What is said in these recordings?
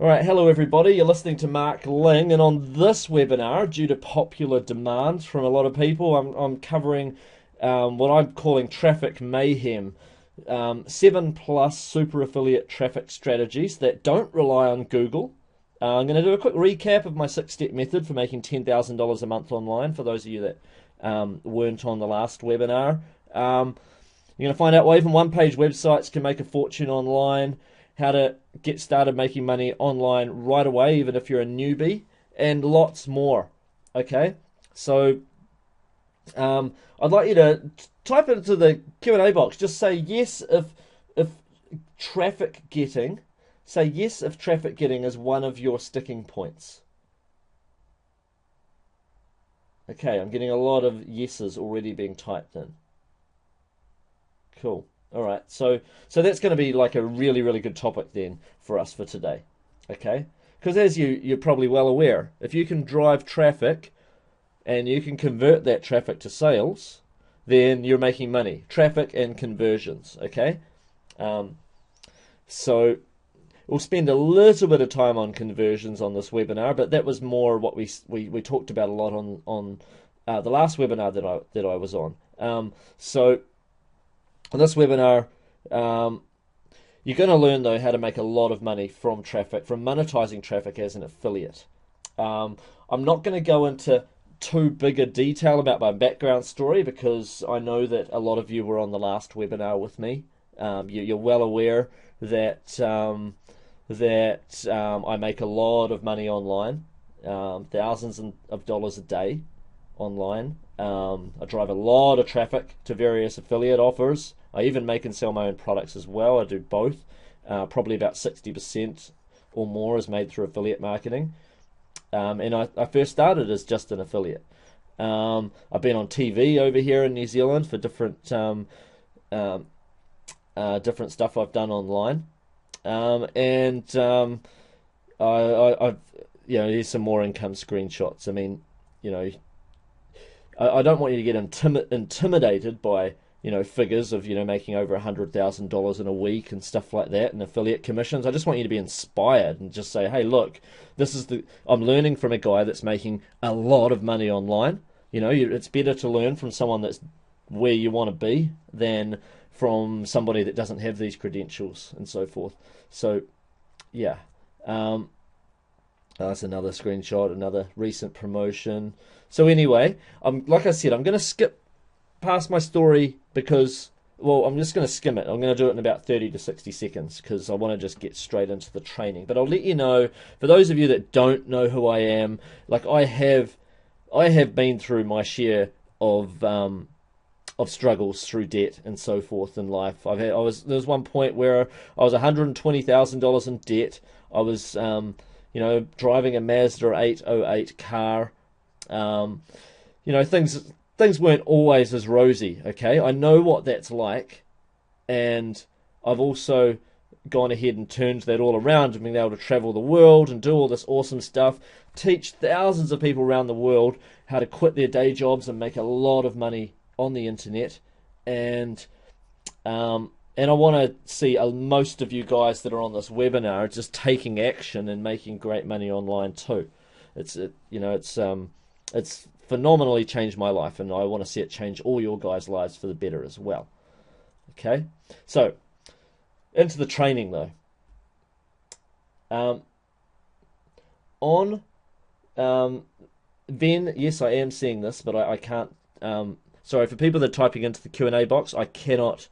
All right, hello everybody. You're listening to Mark Ling, and on this webinar, due to popular demand from a lot of people, I'm covering what I'm calling traffic mayhem. 7+ super affiliate traffic strategies that don't rely on Google. I'm going to do a quick recap of my 6-step method for making $10,000 a month online for those of you that weren't on the last webinar. You're going to find out why even one-page websites can make a fortune online, how to get started making money online right away, even if you're a newbie, and lots more. Okay, so I'd like you to type into the Q&A box. Just say yes if traffic getting. Say yes if traffic getting is one of your sticking points. Okay, I'm getting a lot of yeses already being typed in. Cool. All right. So that's going to be like a really, really good topic then for us for today. Okay? Because as you're probably well aware, if you can drive traffic and you can convert that traffic to sales, then you're making money. Traffic and conversions. Okay? So we'll spend a little bit of time on conversions on this webinar, but that was more what we talked about a lot on the last webinar that I was on. So on this webinar, you're going to learn though how to make a lot of money from traffic, from monetizing traffic as an affiliate. I'm not going to go into too big a detail about my background story because I know that a lot of you were on the last webinar with me. You're well aware that I make a lot of money online, thousands of dollars a day online. I drive a lot of traffic to various affiliate offers. I even make and sell my own products as well. I do both. Probably about 60% or more is made through affiliate marketing. And I first started as just an affiliate. I've been on TV over here in New Zealand for different stuff I've done online. I've here's some more income screenshots. I mean, I don't want you to get intimidated by figures of making over $100,000 in a week and stuff like that and affiliate commissions. I just want you to be inspired and just say, hey, look, I'm learning from a guy that's making a lot of money online. It's better to learn from someone that's where you want to be than from somebody that doesn't have these credentials and so forth. So yeah, that's another screenshot, another recent promotion. So anyway, like I said, I'm going to skip past my story because, well, I'm just going to skim it. I'm going to do it in about 30 to 60 seconds because I want to just get straight into the training. But I'll let you know, for those of you that don't know who I am, like I have been through my share of struggles through debt and so forth in life. There was one point where I was $120,000 in debt. I was driving a Mazda 808 car. Things weren't always as rosy, okay? I know what that's like, and I've also gone ahead and turned that all around and been able to travel the world and do all this awesome stuff, teach thousands of people around the world how to quit their day jobs and make a lot of money on the internet, and I want to see most of you guys that are on this webinar just taking action and making great money online too. It's phenomenally changed my life, and I want to see it change all your guys' lives for the better as well. Okay, so into the training though. Then yes, I am seeing this, but I can't. Sorry for people that are typing into the Q&A box. I cannot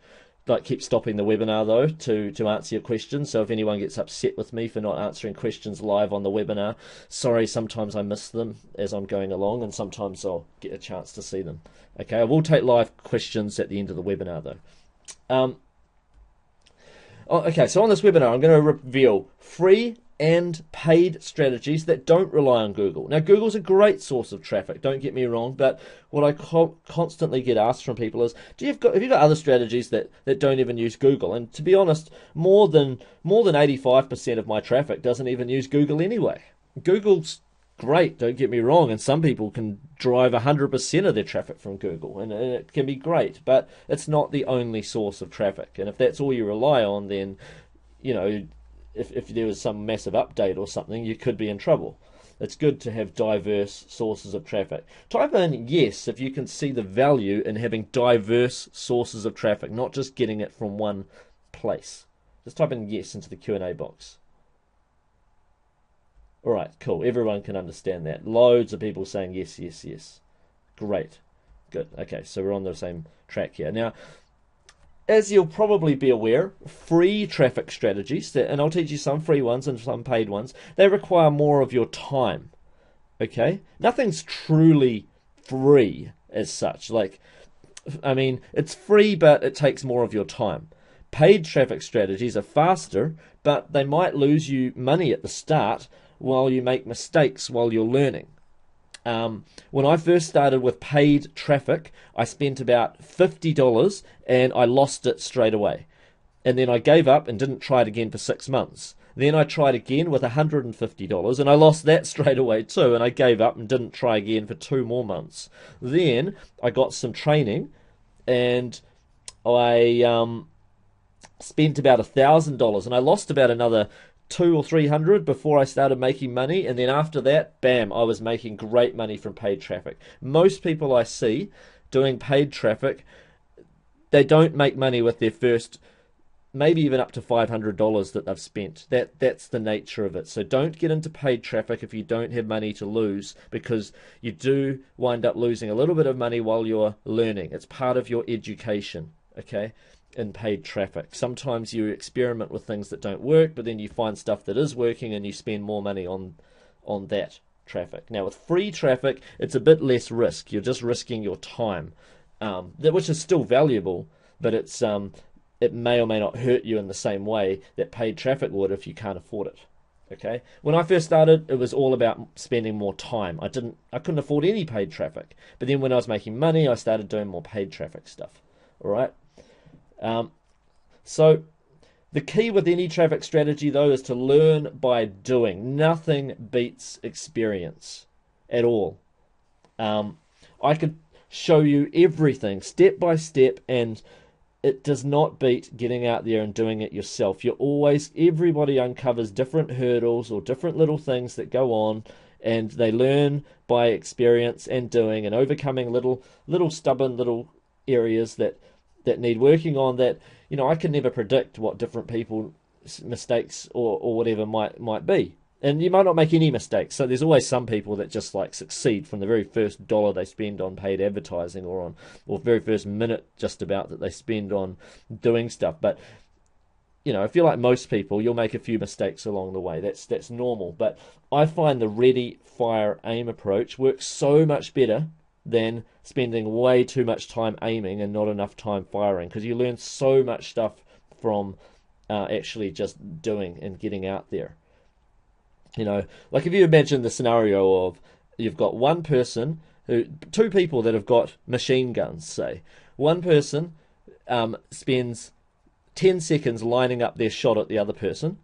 keep stopping the webinar though to answer your questions. So if anyone gets upset with me for not answering questions live on the webinar, sorry, sometimes I miss them as I'm going along and sometimes I'll get a chance to see them. Okay, I will take live questions at the end of the webinar though. Okay, so on this webinar I'm going to reveal free and paid strategies that don't rely on Google. Now, Google's a great source of traffic, don't get me wrong, but what I constantly get asked from people is, have you got other strategies that don't even use Google? And to be honest, more than 85% of my traffic doesn't even use Google anyway. Google's great, don't get me wrong, and some people can drive 100% of their traffic from Google, and it can be great, but it's not the only source of traffic. And if that's all you rely on, then if there was some massive update or something, you could be in trouble. It's good to have diverse sources of traffic. Type in yes if you can see the value in having diverse sources of traffic, not just getting it from one place. Just type in yes into the Q&A box. All right, cool. Everyone can understand that. Loads of people saying yes, yes, yes. Great. Good. Okay, so we're on the same track here. Now, as you'll probably be aware, free traffic strategies, and I'll teach you some free ones and some paid ones, they require more of your time. Okay? Nothing's truly free as such. Like, I mean, it's free, but it takes more of your time. Paid traffic strategies are faster, but they might lose you money at the start while you make mistakes while you're learning. When I first started with paid traffic, I spent about $50 and I lost it straight away. And then I gave up and didn't try it again for 6 months. Then I tried again with $150 and I lost that straight away too, and I gave up and didn't try again for 2 more months. Then I got some training and I spent about $1,000 and I lost about another 200 or 300 before I started making money, and then after that, bam, I was making great money from paid traffic. Most people I see doing paid traffic, they don't make money with their first, maybe even up to $500 that they've spent. That's the nature of it. So don't get into paid traffic if you don't have money to lose, because you do wind up losing a little bit of money while you're learning. It's part of your education, okay? In paid traffic. Sometimes you experiment with things that don't work, but then you find stuff that is working and you spend more money on that traffic. Now with free traffic, it's a bit less risk. You're just risking your time, which is still valuable, but it may or may not hurt you in the same way that paid traffic would if you can't afford it. Okay. When I first started, it was all about spending more time. I couldn't afford any paid traffic, but then when I was making money, I started doing more paid traffic stuff. All right. So the key with any traffic strategy, though, is to learn by doing. Nothing beats experience at all. I could show you everything step by step, and it does not beat getting out there and doing it yourself. Everybody uncovers different hurdles or different little things that go on, and they learn by experience and doing and overcoming little stubborn little areas that need working on, that, you know, I can never predict what different people's mistakes or whatever might be. And you might not make any mistakes. So there's always some people that just like succeed from the very first dollar they spend on paid advertising or very first minute just about that they spend on doing stuff. But, you know, if you're like most people, you'll make a few mistakes along the way. That's normal. But I find the ready, fire, aim approach works so much better than spending way too much time aiming and not enough time firing, because you learn so much stuff from actually just doing and getting out there. You know, like if you imagine the scenario of you've got two people that have got machine guns, say. One person spends 10 seconds lining up their shot at the other person,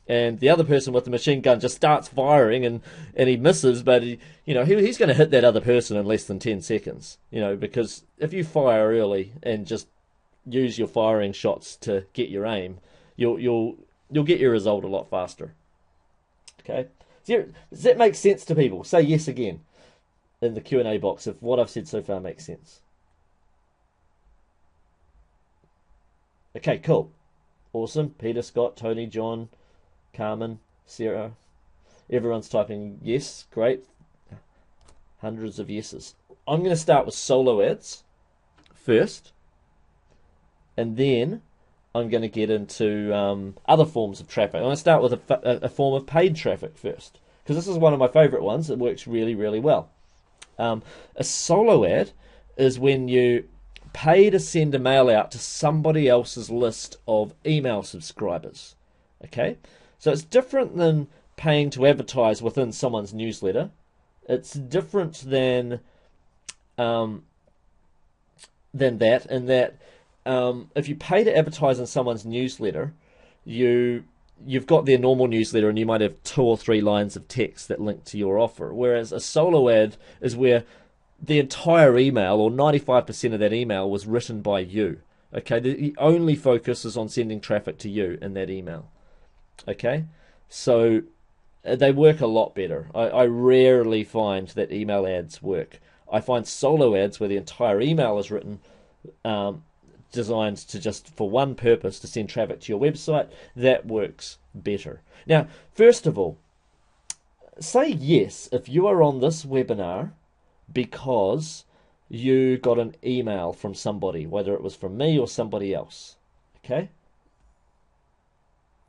and the other person with the machine gun just starts firing and he misses, but he's going to hit that other person in less than 10 seconds, because if you fire early and just use your firing shots to get your aim, you'll get your result a lot faster. Okay, does that make sense to people? Say yes again in the Q&A box if what I've said so far makes sense. Okay, cool. Awesome. Peter, Scott, Tony, John, Carmen, Sarah. Everyone's typing yes. Great. Hundreds of yeses. I'm going to start with solo ads first, and then I'm going to get into other forms of traffic. I'm going to start with a form of paid traffic first, because this is one of my favorite ones. It works really, really well. A solo ad is when you pay to send a mail out to somebody else's list of email subscribers. Okay, so it's different than paying to advertise within someone's newsletter. It's different than that, in that if you pay to advertise in someone's newsletter, you've got their normal newsletter and you might have 2 or 3 lines of text that link to your offer. Whereas a solo ad is where the entire email, or 95% of that email, was written by you. Okay, the only focus is on sending traffic to you in that email. Okay, so they work a lot better. I rarely find that email ads work. I find solo ads where the entire email is written, um, designed to just for one purpose, to send traffic to your website. That works better. Now, first of all, say yes if you are on this webinar because you got an email from somebody, whether it was from me or somebody else. Okay?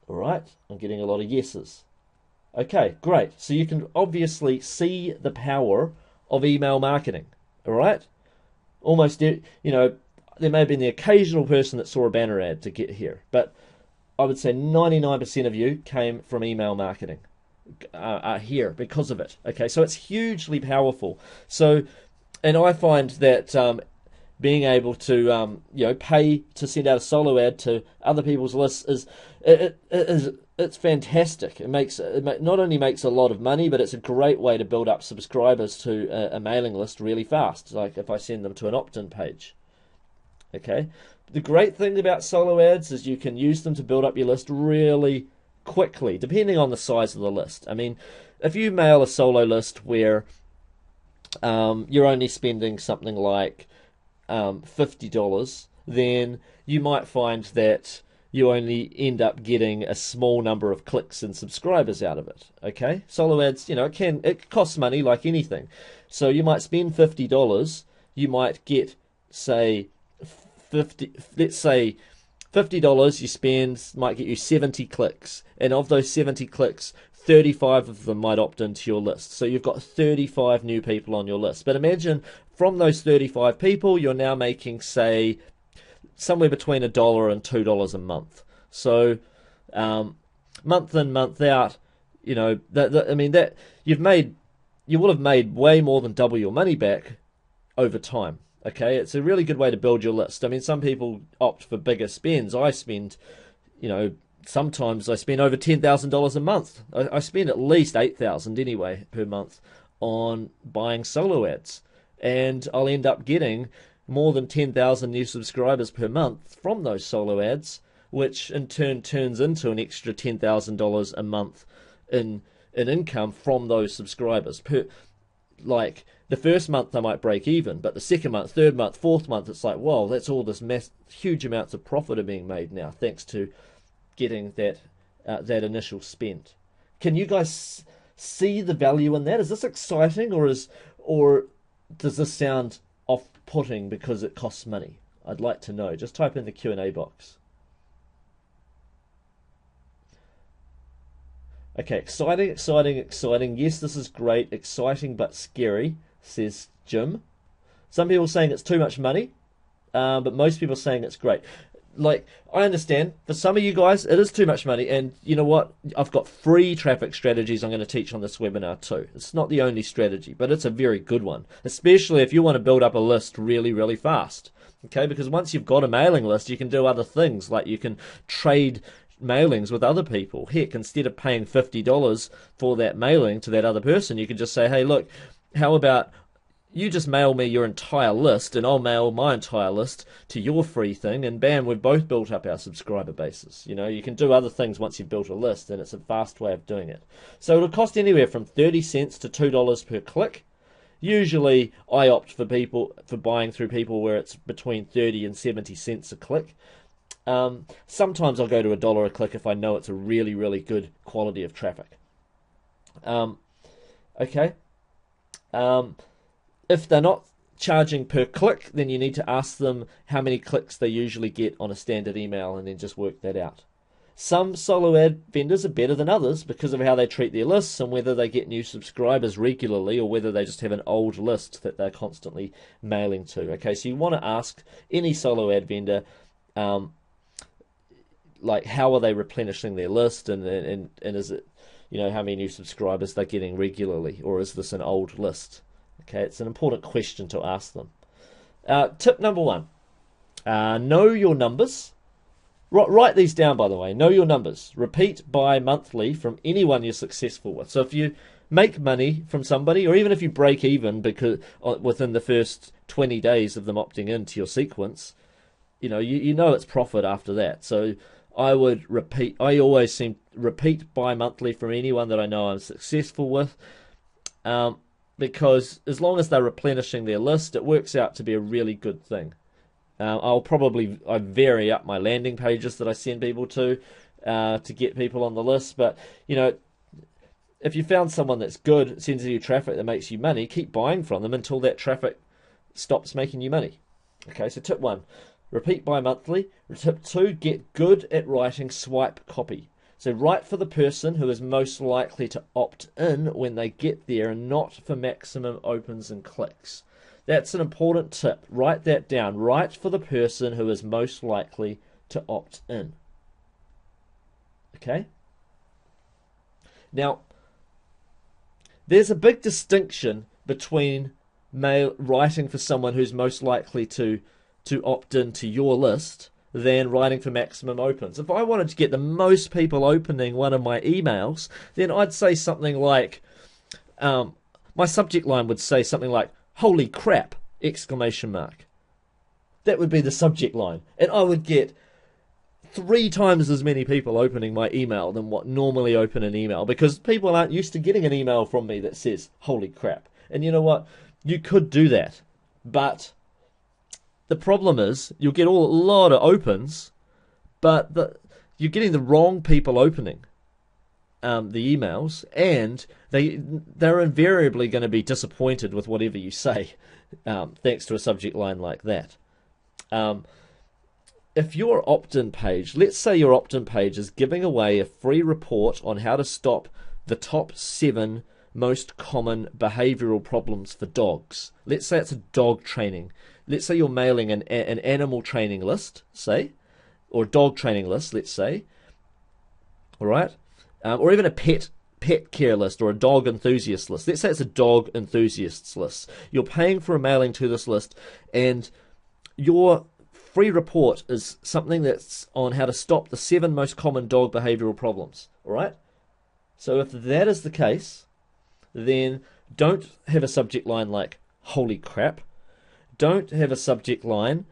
All right, I'm getting a lot of yeses. Okay, great. So you can obviously see the power of email marketing. All right? Almost, there may have been the occasional person that saw a banner ad to get here, but I would say 99% of you came from email marketing here because of it. Okay, so it's hugely powerful. So, and I find that being able to pay to send out a solo ad to other people's lists it's fantastic. It not only makes a lot of money, but it's a great way to build up subscribers to a mailing list really fast. Like if I send them to an opt-in page. Okay, the great thing about solo ads is you can use them to build up your list really quickly, depending on the size of the list. I mean, if you mail a solo list where you're only spending something like $50, then you might find that you only end up getting a small number of clicks and subscribers out of it. Okay, solo ads, it costs money like anything. So you might spend $50, you might get, say, $50 you spend might get you 70 clicks, and of those 70 clicks, 35 of them might opt into your list. So you've got 35 new people on your list. But imagine from those 35 people, you're now making, say, somewhere between $1 and $2 a month. So month in, month out, you will have made way more than double your money back over time. Okay, it's a really good way to build your list. I mean, some people opt for bigger spends. I spend, sometimes I spend over $10,000 a month. I spend at least $8,000 anyway per month on buying solo ads, and I'll end up getting more than 10,000 new subscribers per month from those solo ads, which in turn turns into an extra $10,000 a month in income from those subscribers. Like the first month I might break even, but the second month, third month, fourth month, it's like, whoa, that's all this huge amounts of profit are being made now thanks to getting that initial spend. Can you guys see the value in that? Is this exciting, or does this sound off-putting because it costs money? I'd like to know. Just type in the Q&A box. Okay, exciting, exciting, exciting. Yes, this is great. Exciting but scary, says Jim. Some people are saying it's too much money, but most people are saying it's great. Like, I understand, for some of you guys, it is too much money, and you know what? I've got free traffic strategies I'm going to teach on this webinar too. It's not the only strategy, but it's a very good one, especially if you want to build up a list really, really fast. Okay, because once you've got a mailing list, you can do other things, like you can trade mailings with other people. Heck, instead of paying $50 for that mailing to that other person, you can just say, hey, look, how about you just mail me your entire list and I'll mail my entire list to your free thing, and bam, we've both built up our subscriber bases. You can do other things once you've built a list, and it's a fast way of doing it. So it'll cost anywhere from 30 cents to $2 per click. Usually I opt for buying through people where it's between 30 and 70 cents a click. Sometimes I'll go to $1 a click if I know it's a really, really good quality of traffic. Okay. If they're not charging per click, then you need to ask them how many clicks they usually get on a standard email, and then just work that out. Some solo ad vendors are better than others because of how they treat their lists and whether they get new subscribers regularly or whether they just have an old list that they're constantly mailing to. Okay, so you want to ask any solo ad vendor, like, how are they replenishing their list, and is it, how many new subscribers they're getting regularly, or is this an old list? Okay, it's an important question to ask them. Tip number 1, know your numbers. Write these down, by the way. Know your numbers. Repeat by monthly from anyone you're successful with. So if you make money from somebody, or even if you break even because within the first 20 days of them opting into your sequence, you know it's profit after that. So I would repeat. I always repeat bi-monthly from anyone that I know I'm successful with, because as long as they're replenishing their list, it works out to be a really good thing. I vary up my landing pages that I send people to get people on the list. But if you found someone that's good, sends you traffic that makes you money, keep buying from them until that traffic stops making you money. Okay, so tip 1, repeat bi-monthly. Tip 2, get good at writing swipe copy. So write for the person who is most likely to opt in when they get there, and not for maximum opens and clicks. That's an important tip. Write that down. Write for the person who is most likely to opt in. Okay? Now, there's a big distinction between writing for someone who's most likely to opt into your list than writing for maximum opens. If I wanted to get the most people opening one of my emails, then I'd say something like, my subject line would say something like, "Holy crap!" exclamation mark. That would be the subject line. And I would get 3 times as many people opening my email than what normally open an email, because people aren't used to getting an email from me that says, "Holy crap." And you know what? You could do that. But the problem is, you'll get a lot of opens, but you're getting the wrong people opening the emails, and they're invariably going to be disappointed with whatever you say, thanks to a subject line like that. If your opt-in page, let's say your opt-in page is giving away a free report on how to stop the top 7 most common behavioral problems for dogs. Let's say it's a dog training. Let's say you're mailing an animal training list, say, or a dog training list, let's say, all right, or even a pet care list or a dog enthusiast list. Let's say it's a dog enthusiasts list. You're paying for a mailing to this list, and your free report is something that's on how to stop the 7 most common dog behavioral problems, all right? So if that is the case, then don't have a subject line like "Holy crap." Don't have a subject line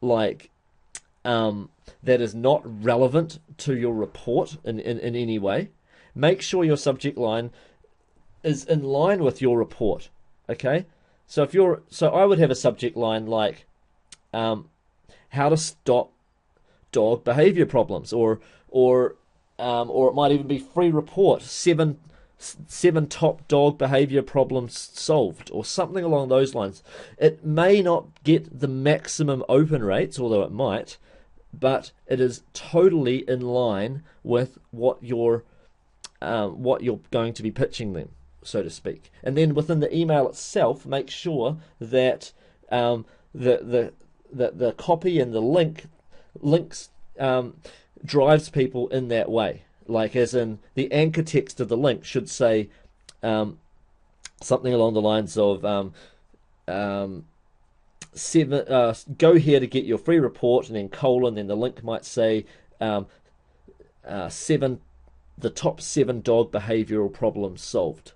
like that is not relevant to your report in any way. Make sure your subject line is in line with your report. Okay? So I would have a subject line like how to stop dog behavior problems, or it might even be free report, 7 top dog behavior problems solved, or something along those lines. It may not get the maximum open rates, although it might, but it is totally in line with what you're going to be pitching them, so to speak. And then within the email itself, make sure that the copy and the links drives people in that way. Like, as in, the anchor text of the link should say something along the lines of go here to get your free report, and then colon, then the link might say the top 7 dog behavioral problems solved.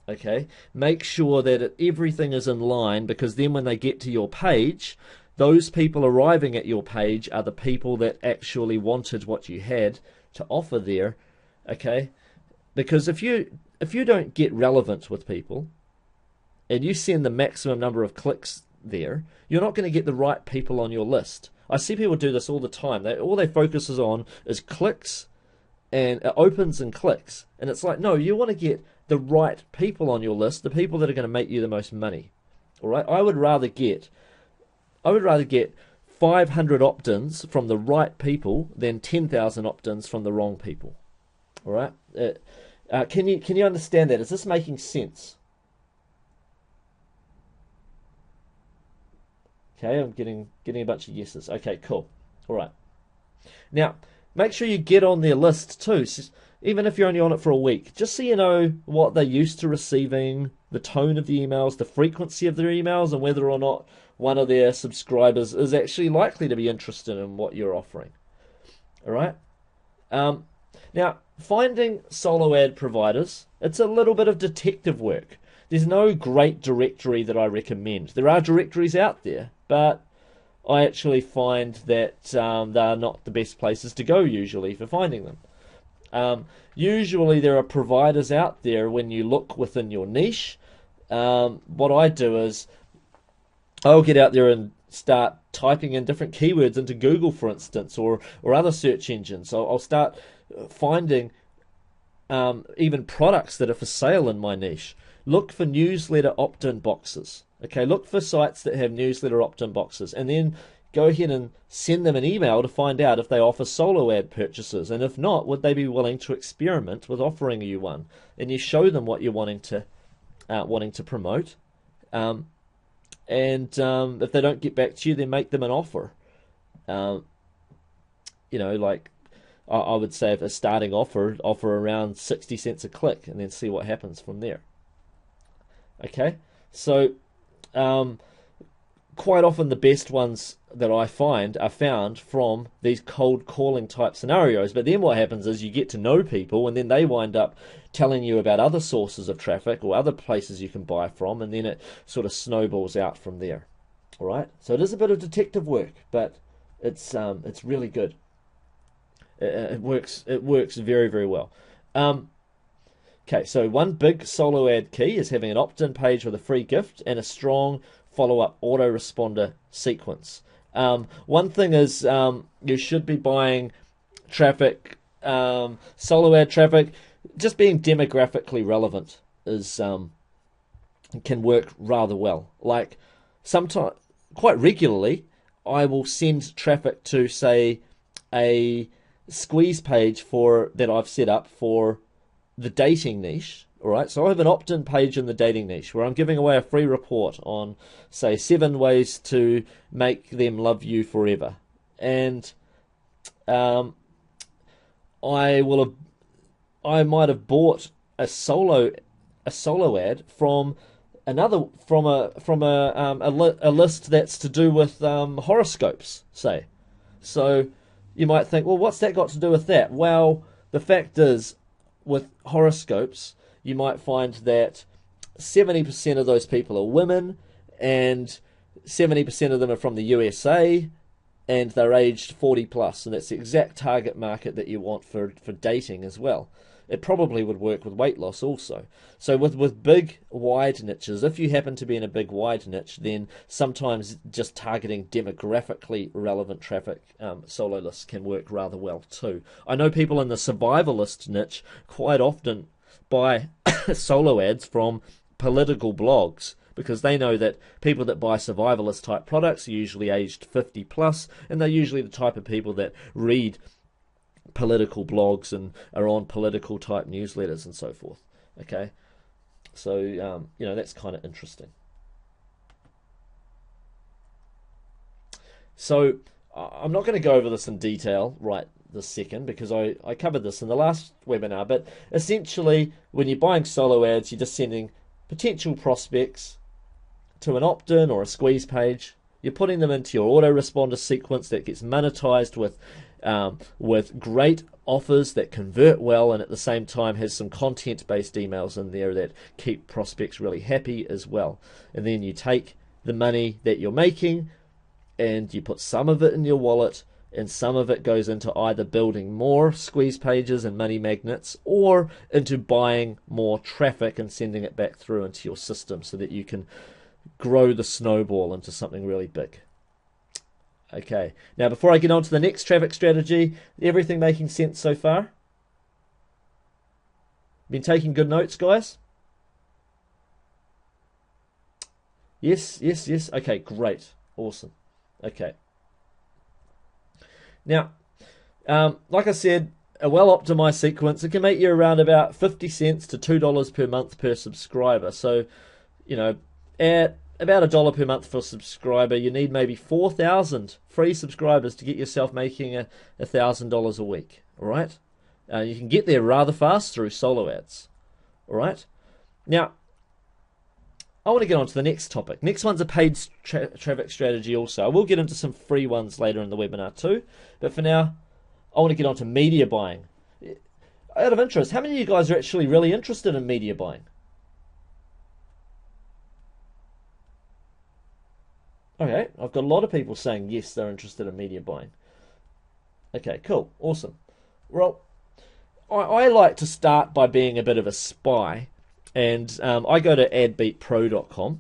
Okay, make sure that everything is in line, because then when they get to your page, those people arriving at your page are the people that actually wanted what you had to offer there. Okay, because if you don't get relevant with people, and you send the maximum number of clicks there, you're not going to get the right people on your list. I see people do this all the time. All they focus on is clicks and opens and clicks, and it's like, no, you want to get the right people on your list, the people that are going to make you the most money. All right, I would rather get 500 opt-ins from the right people than 10,000 opt-ins from the wrong people. All right, can you understand that? Is this making sense? Okay, I'm getting a bunch of yeses. Okay, cool. All right. Now, make sure you get on their list too, even if you're only on it for a week, just so you know what they're used to receiving, the tone of the emails, the frequency of their emails, and whether or not one of their subscribers is actually likely to be interested in what you're offering. All right? Now, finding solo ad providers, it's a little bit of detective work. There's no great directory that I recommend. There are directories out there, but I actually find that they are not the best places to go usually for finding them. Usually there are providers out there when you look within your niche. What I do is I'll get out there and start typing in different keywords into Google, for instance, or other search engines. So I'll start finding even products that are for sale in my niche. Look for newsletter opt-in boxes. Okay, look for sites that have newsletter opt-in boxes, and then go ahead and send them an email to find out if they offer solo ad purchases, and if not, would they be willing to experiment with offering you one? And you show them what you're wanting to promote, and if they don't get back to you, then make them an offer. Like I would say, if a starting offer around 60 cents a click, and then see what happens from there. Okay, so quite often the best ones that I find are found from these cold calling type scenarios. But then what happens is you get to know people, and then they wind up telling you about other sources of traffic or other places you can buy from, and then it sort of snowballs out from there. All right, so it is a bit of detective work, but it's really good. It works very, very well. Okay, so one big solo ad key is having an opt-in page with a free gift and a strong follow-up autoresponder sequence. One thing is you should be buying traffic, solo ad traffic. Just being demographically relevant is can work rather well. Like sometimes, quite regularly, I will send traffic to, say, a squeeze page that I've set up for the dating niche. All right, so I have an opt-in page in the dating niche where I'm giving away a free report on, say, 7 ways to make them love you forever, and I might have bought a solo ad from a list that's to do with horoscopes, say. So you might think, well, what's that got to do with that? Well, the fact is, with horoscopes, you might find that 70% of those people are women, and 70% of them are from the USA, and they're aged 40 plus, and that's the exact target market that you want for dating as well. It probably would work with weight loss also. So with big, wide niches, if you happen to be in a big, wide niche, then sometimes just targeting demographically relevant traffic solo lists can work rather well too. I know people in the survivalist niche quite often buy solo ads from political blogs, because they know that people that buy survivalist type products are usually aged 50 plus, and they're usually the type of people that read political blogs and are on political type newsletters and so forth. Okay, so that's kind of interesting. So I'm not going to go over this in detail right this second, because I covered this in the last webinar, but essentially when you're buying solo ads, you're just sending potential prospects to an opt-in or a squeeze page. You're putting them into your autoresponder sequence that gets monetized with great offers that convert well, and at the same time has some content-based emails in there that keep prospects really happy as well. And then you take the money that you're making and you put some of it in your wallet, and some of it goes into either building more squeeze pages and money magnets, or into buying more traffic and sending it back through into your system so that you can grow the snowball into something really big. Okay, now before I get on to the next traffic strategy, everything making sense so far? Been taking good notes, guys? Yes. Okay, great. Awesome. Okay. Now, like I said, a well-optimized sequence, it can make you around about 50 cents to $2 per month per subscriber. So, at about $1 per month for a subscriber, you need maybe 4,000 free subscribers to get yourself making $1,000 a week. All right, you can get there rather fast through solo ads. All right, now I want to get on to the next topic. Next one's a paid traffic strategy also. I will get into some free ones later in the webinar too, but for now, I want to get on to media buying. Out of interest, how many of you guys are actually really interested in media buying? Okay, I've got a lot of people saying yes, they're interested in media buying. Okay, cool, awesome. Well, I like to start by being a bit of a spy, and I go to adbeatpro.com,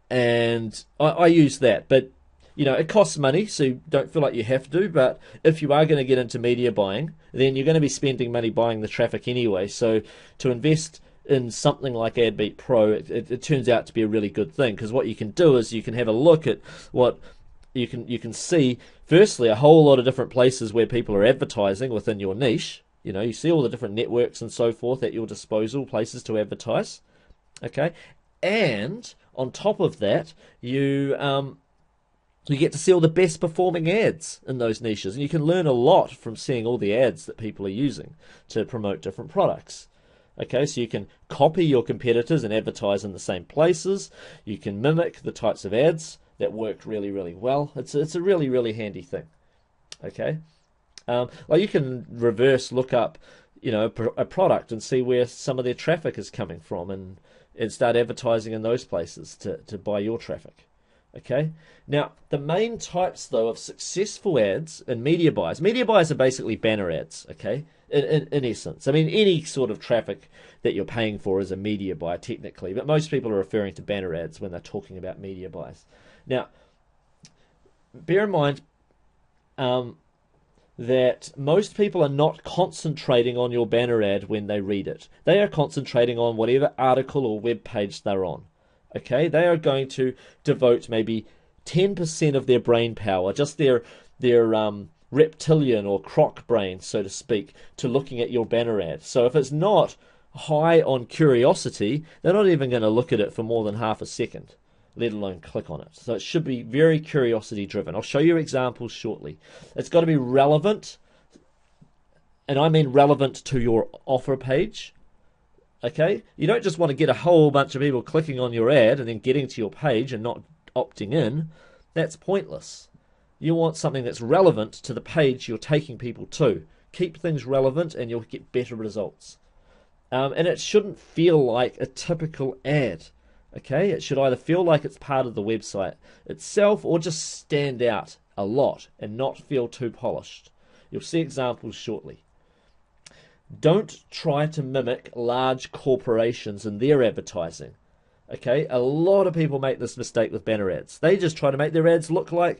and I use that. But it costs money, so you don't feel like you have to. But if you are going to get into media buying, then you're going to be spending money buying the traffic anyway. So to invest in something like AdBeat Pro, it turns out to be a really good thing, because what you can do is you can have a look at what you can see. Firstly, a whole lot of different places where people are advertising within your niche. You see all the different networks and so forth at your disposal, places to advertise. Okay, and on top of that, you get to see all the best performing ads in those niches, and you can learn a lot from seeing all the ads that people are using to promote different products. Okay, so you can copy your competitors and advertise in the same places. You can mimic the types of ads that work really, really well. It's a really, really handy thing. Okay, like you can reverse look up, a product and see where some of their traffic is coming from, and start advertising in those places to buy your traffic. Okay, now the main types though of successful ads and media buys are basically banner ads. Okay, in essence, I mean, any sort of traffic that you're paying for is a media buy technically, but most people are referring to banner ads when they're talking about media buys. Now, bear in mind that most people are not concentrating on your banner ad when they read it. They are concentrating on whatever article or web page they're on. Okay, they are going to devote maybe 10% of their brain power, just their reptilian or croc brain, so to speak, to looking at your banner ad. So if it's not high on curiosity, they're not even going to look at it for more than half a second, let alone click on it. So it should be very curiosity driven. I'll show you examples shortly. It's got to be relevant, and I mean relevant to your offer page. Okay, you don't just want to get a whole bunch of people clicking on your ad and then getting to your page and not opting in. That's pointless. You want something that's relevant to the page you're taking people to. Keep things relevant and you'll get better results. And it shouldn't feel like a typical ad. Okay, it should either feel like it's part of the website itself or just stand out a lot and not feel too polished. You'll see examples shortly. Don't try to mimic large corporations and their advertising. Okay, a lot of people make this mistake with banner ads. They just try to make their ads look like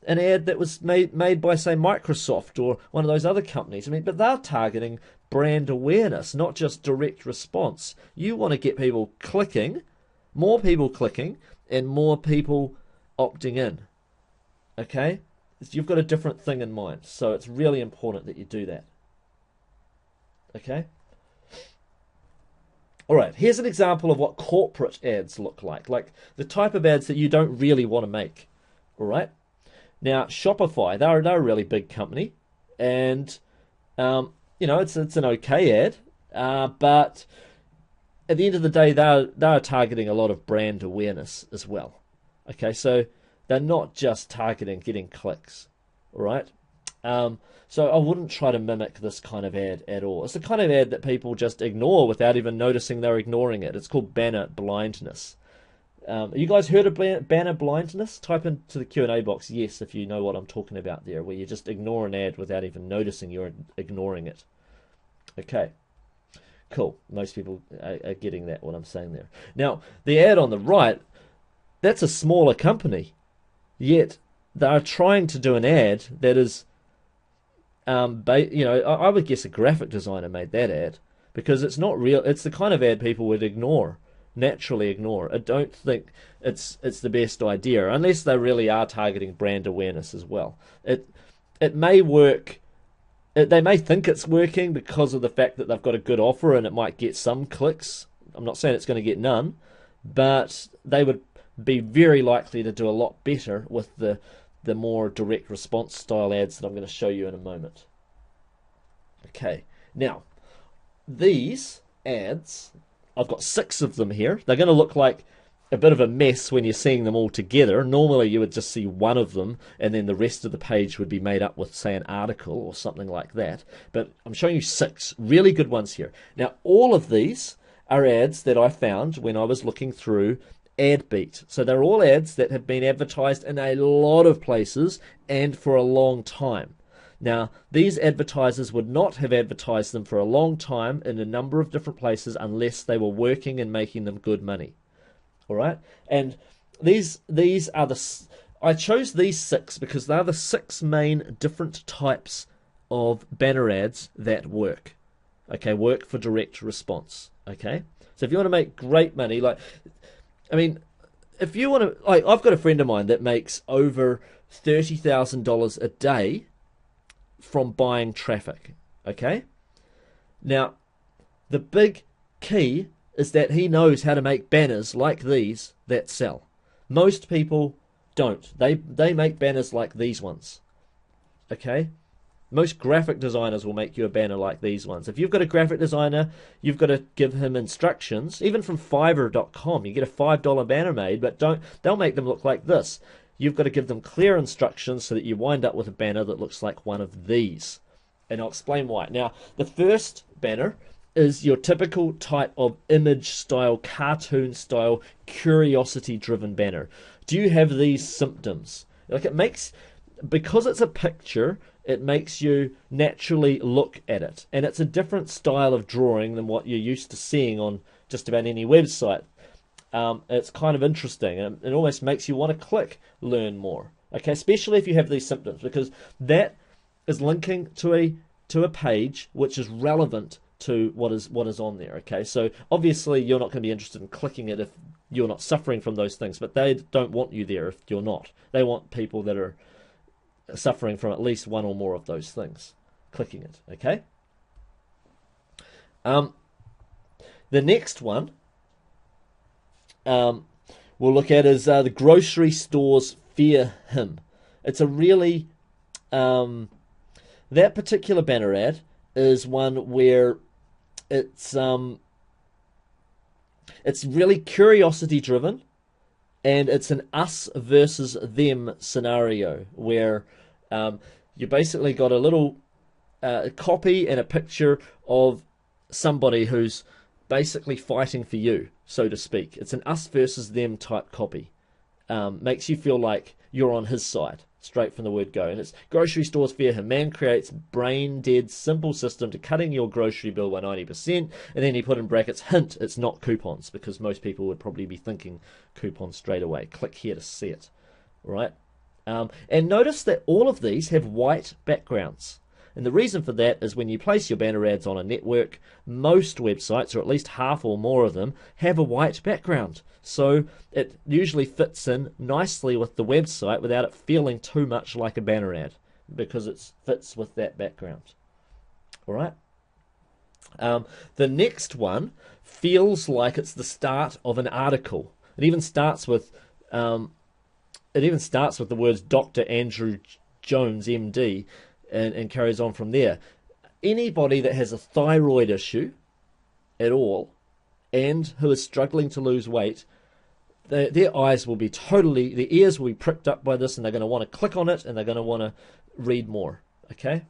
an ad that was made by, say, Microsoft or one of those other companies. I mean, but they're targeting brand awareness, not just direct response. You want to get people clicking, more people clicking, and more people opting in. Okay, you've got a different thing in mind, so it's really important that you do that. Okay. All right, here's an example of what corporate ads look like the type of ads that you don't really want to make. All right. Now, Shopify, they're a really big company, and it's an okay ad, but at the end of the day, they're targeting a lot of brand awareness as well. Okay, so they're not just targeting getting clicks. All right. So I wouldn't try to mimic this kind of ad at all. It's the kind of ad that people just ignore without even noticing they're ignoring it. It's called banner blindness. You guys heard of banner blindness? Type into the Q&A box yes if you know what I'm talking about there, where you just ignore an ad without even noticing you're ignoring it. Okay, cool. Most people are getting that, what I'm saying there. Now, the ad on the right, that's a smaller company, yet they're trying to do an ad that is... I would guess a graphic designer made that ad, because it's not real. It's the kind of ad people would naturally ignore. I don't think it's the best idea, unless they really are targeting brand awareness as well. It may work. They may think it's working because of the fact that they've got a good offer and it might get some clicks. I'm not saying it's going to get none, but they would be very likely to do a lot better with the more direct response style ads that I'm going to show you in a moment. Okay, now these ads, I've got 6 of them here. They're going to look like a bit of a mess when you're seeing them all together. Normally you would just see one of them and then the rest of the page would be made up with, say, an article or something like that. But I'm showing you 6 really good ones here. Now, all of these are ads that I found when I was looking through AdBeat. So they're all ads that have been advertised in a lot of places and for a long time. Now, these advertisers would not have advertised them for a long time in a number of different places unless they were working and making them good money. All right, and these are I chose these 6 because they are the 6 main different types of banner ads that work. Okay, work for direct response. Okay, so if you want to make great money, like, I mean, if you want to, like, I've got a friend of mine that makes over $30,000 a day from buying traffic. Okay, now the big key is that he knows how to make banners like these that sell. Most people don't. They make banners like these ones. Okay? Most graphic designers will make you a banner like these ones. If you've got a graphic designer, you've got to give him instructions. Even from Fiverr.com, you get a $5 banner made, but they'll make them look like this. You've got to give them clear instructions so that you wind up with a banner that looks like one of these. And I'll explain why. Now, the first banner is your typical type of image style, cartoon style, curiosity driven banner. Do you have these symptoms? Like, it makes, because it's a picture, it makes you naturally look at it. And it's a different style of drawing than what you're used to seeing on just about any website. It's kind of interesting, and it almost makes you want to click learn more. Okay, especially if you have these symptoms, because that is linking to a page which is relevant to what is on there. Okay, so obviously you're not going to be interested in clicking it if you're not suffering from those things, but they don't want you there if you're not. They want people that are suffering from at least one or more of those things clicking it. Okay, the next one we'll look at is the grocery stores fear him. It's a really that particular banner ad is one where it's really curiosity driven, and it's an us versus them scenario where you basically got a little copy and a picture of somebody who's basically fighting for you, so to speak. It's an us versus them type copy. Makes you feel like you're on his side, straight from the word go. And it's grocery stores fear him. Man creates brain dead simple system to cutting your grocery bill by 90%. And then he put in brackets, hint, it's not coupons, because most people would probably be thinking coupons straight away. Click here to see it. All right. And notice that all of these have white backgrounds. And the reason for that is when you place your banner ads on a network, most websites, or at least half or more of them, have a white background. So it usually fits in nicely with the website without it feeling too much like a banner ad, because it fits with that background. All right. The next one feels like it's the start of an article. It even starts with the words Dr. Andrew Jones, MD, and carries on from there. Anybody that has a thyroid issue at all and who is struggling to lose weight, their eyes will be their ears will be pricked up by this, and they're going to want to click on it, and they're going to want to read more. Okay,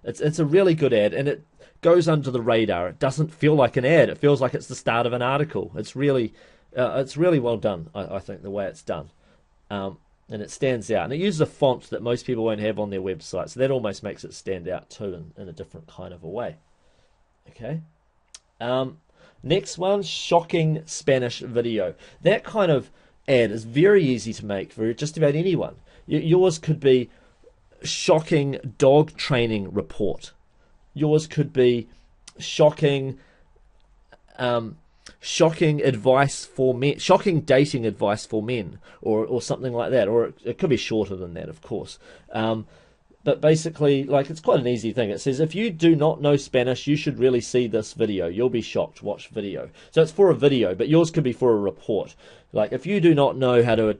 it's a really good ad, and it goes under the radar. It doesn't feel like an ad. It feels like it's the start of an article. It's really well done. I think the way it's done. And it stands out. And it uses a font that most people won't have on their website. So that almost makes it stand out too in a different kind of a way. Okay. Next one, shocking Spanish video. That kind of ad is very easy to make for just about anyone. Yours could be shocking dog training report. Yours could be shocking advice for men, shocking dating advice for men, or something like that, or it could be shorter than that, of course. But basically, like, it's quite an easy thing. It says, if you do not know Spanish, you should really see this video. You'll be shocked. Watch video. So it's for a video, but yours could be for a report. Like, if you do not know how to,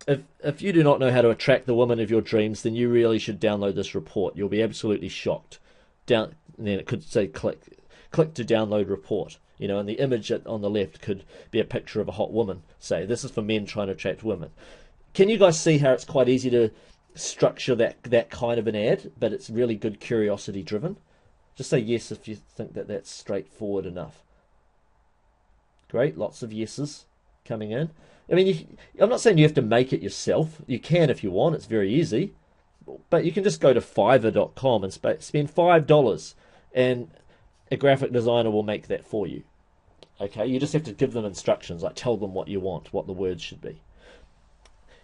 if you do not know how to attract the woman of your dreams, then you really should download this report. You'll be absolutely shocked. And then it could say click to download report. You know, and the image on the left could be a picture of a hot woman. Say, this is for men trying to attract women. Can you guys see how it's quite easy to structure that kind of an ad, but it's really good curiosity driven? Just say yes if you think that that's straightforward enough. Great, lots of yeses coming in. I mean, I'm not saying you have to make it yourself. You can if you want. It's very easy. but you can just go to Fiverr.com and spend $5, and a graphic designer will make that for you. Okay, you just have to give them instructions, like tell them what you want, what the words should be.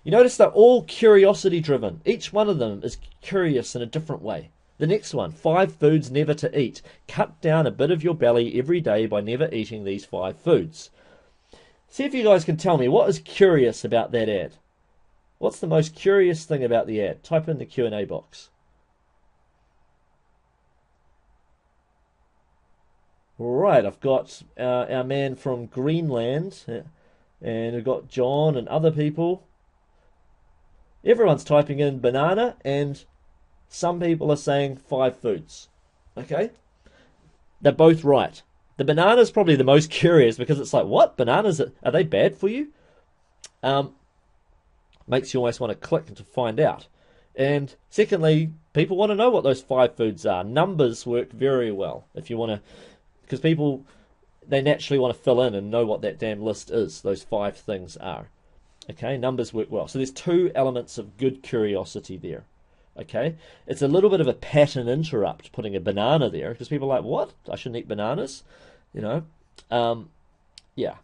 You notice they're all curiosity driven. Each one of them is curious in a different way. The next one, 5 foods never to eat. Cut down a bit of your belly every day by never eating these 5 foods. See if you guys can tell me what is curious about that ad. What's the most curious thing about the ad? Type in the Q&A box. Right, I've got our man from Greenland, and we've got John and other people. Everyone's typing in banana, and some people are saying 5 foods. Okay? They're both right. The banana is probably the most curious because it's like, what? Bananas, are they bad for you? Makes you almost want to click to find out. And secondly, people want to know what those 5 foods are. Numbers work very well if you want to, because people, they naturally want to fill in and know what that damn list is, those 5 things are. Okay, numbers work well. So there's 2 elements of good curiosity there. Okay, it's a little bit of a pattern interrupt putting a banana there, because people are like, what? I shouldn't eat bananas? You know? Yeah.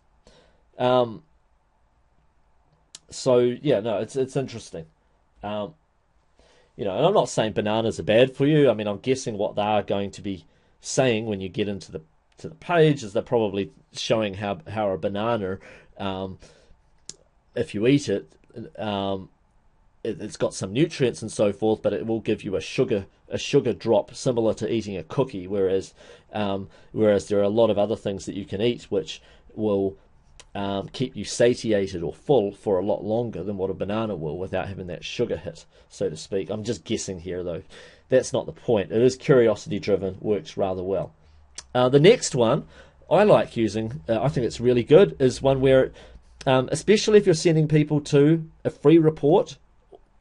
So, yeah, no, it's interesting. You know, and I'm not saying bananas are bad for you. I mean, I'm guessing what they are going to be saying when you get into the page is they're probably showing how a banana, if you eat it, it's got some nutrients and so forth, but it will give you a sugar drop similar to eating a cookie, whereas there are a lot of other things that you can eat which will keep you satiated or full for a lot longer than what a banana will without having that sugar hit, so to speak. I'm just guessing here, though. That's not the point. It is curiosity driven, works rather well. The next one I like using, I think it's really good, is one where, especially if you're sending people to a free report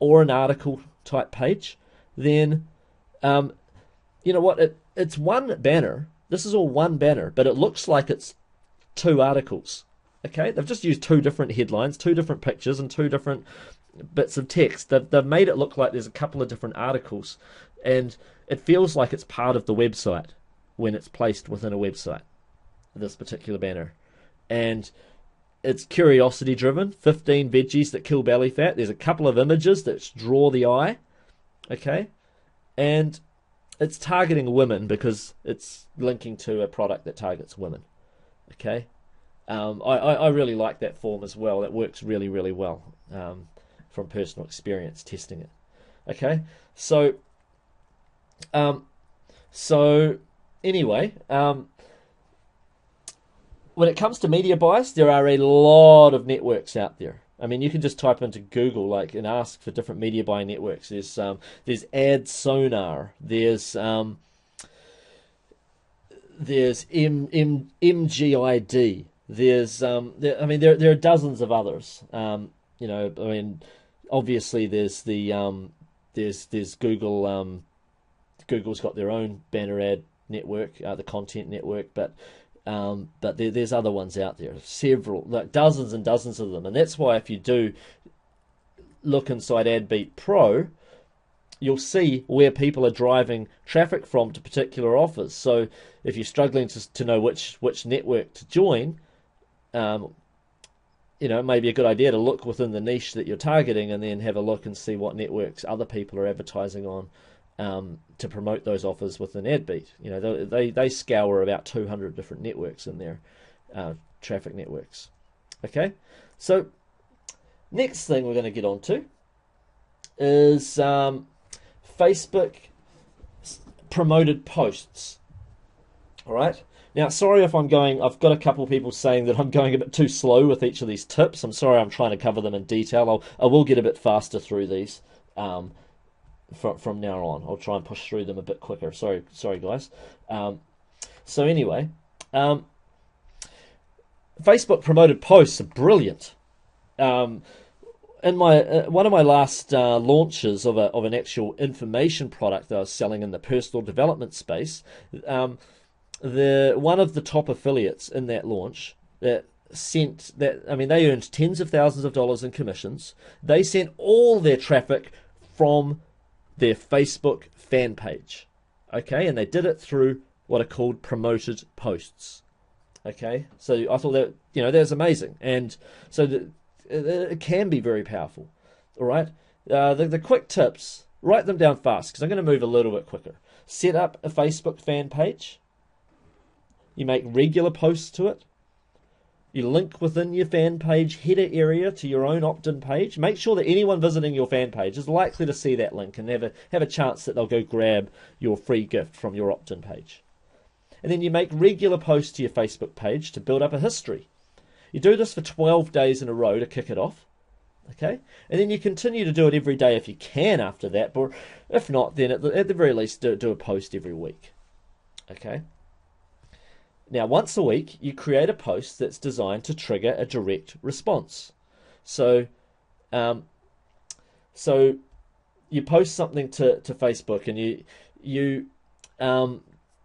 or an article type page, then you know what, it's one banner. This is all one banner, but it looks like it's 2 articles. Okay, they've just used 2 different headlines, 2 different pictures, and 2 different bits of text. They've made it look like there's a couple of different articles, and it feels like it's part of the website when it's placed within a website, this particular banner. And it's curiosity driven. 15 veggies that kill belly fat. There's a couple of images that draw the eye. Okay, and it's targeting women because it's linking to a product that targets women. Okay, I really like that form as well. It works really, really well from personal experience testing it. Okay, so anyway, when it comes to media bias, there are a lot of networks out there. I mean, you can just type into Google and ask for different media buying networks. There's Ad Sonar. There's MGID. There are dozens of others. You know, I mean, obviously there's Google. Google's got their own banner ad network, the content network, but there's other ones out there, several, like dozens and dozens of them. And that's why if you do look inside AdBeat Pro, you'll see where people are driving traffic from to particular offers. So if you're struggling to know which network to join, you know, it may be a good idea to look within the niche that you're targeting and then have a look and see what networks other people are advertising on to promote those offers within AdBeat. You know, they scour about 200 different networks in their traffic networks. Okay, so next thing we're going to get onto is Facebook promoted posts. All right. Now, sorry if I've got a couple of people saying that I'm going a bit too slow with each of these tips. I'm sorry, I'm trying to cover them in detail. I will get a bit faster through these from now on. I'll try and push through them a bit quicker. Sorry guys. So anyway, Facebook promoted posts are brilliant. In one of my last launches of an actual information product that I was selling in the personal development space, one of the top affiliates in that launch they earned tens of thousands of dollars in commissions. They sent all their traffic from their Facebook fan page. Okay, and they did it through what are called promoted posts. Okay, so I thought that, that's amazing, and so it can be very powerful. All right, the quick tips, write them down fast because I'm going to move a little bit quicker. Set up a Facebook fan page. You make regular posts to it. You link within your fan page header area to your own opt-in page. Make sure that anyone visiting your fan page is likely to see that link and have a chance that they'll go grab your free gift from your opt-in page. And then you make regular posts to your Facebook page to build up a history. You do this for 12 days in a row to kick it off. Okay? And then you continue to do it every day if you can after that. But if not, then at the very least do a post every week. Okay? Now, once a week, you create a post that's designed to trigger a direct response. So you post something to Facebook, and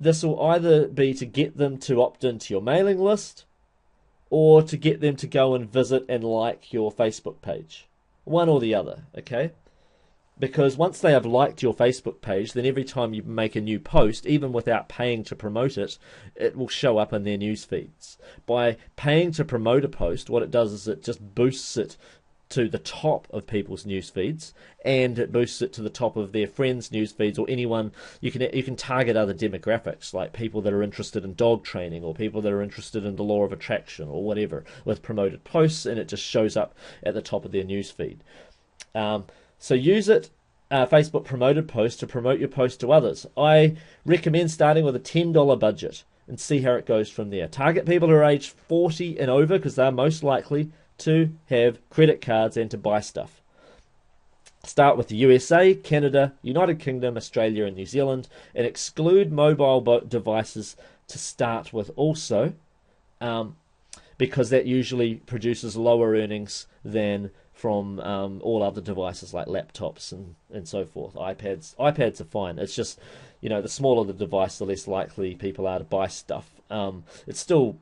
this will either be to get them to opt into your mailing list, or to get them to go and visit and like your Facebook page. One or the other, okay? Because once they have liked your Facebook page, then every time you make a new post, even without paying to promote it, it will show up in their news feeds. By paying to promote a post, what it does is it just boosts it to the top of people's news feeds, and it boosts it to the top of their friends' news feeds, or anyone. You can target other demographics, like people that are interested in dog training, or people that are interested in the law of attraction, or whatever, with promoted posts, and it just shows up at the top of their news feed. So use it, Facebook promoted post, to promote your post to others. I recommend starting with a $10 budget and see how it goes from there. Target people who are aged 40 and over, because they're most likely to have credit cards and to buy stuff. Start with the USA, Canada, United Kingdom, Australia and New Zealand, and exclude mobile devices to start with also, because that usually produces lower earnings than from all other devices like laptops and so forth. iPads are fine. It's just, the smaller the device, the less likely people are to buy stuff. It still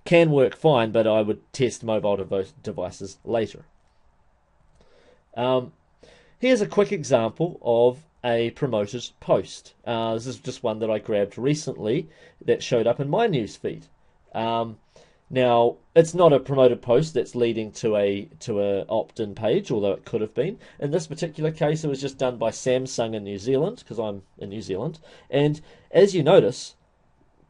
can work fine, but I would test mobile devices later. Here's a quick example of a promoted post. This is just one that I grabbed recently that showed up in my news feed. Now, it's not a promoted post that's leading to a opt-in page, although it could have been. In this particular case, it was just done by Samsung in New Zealand, because I'm in New Zealand. And as you notice,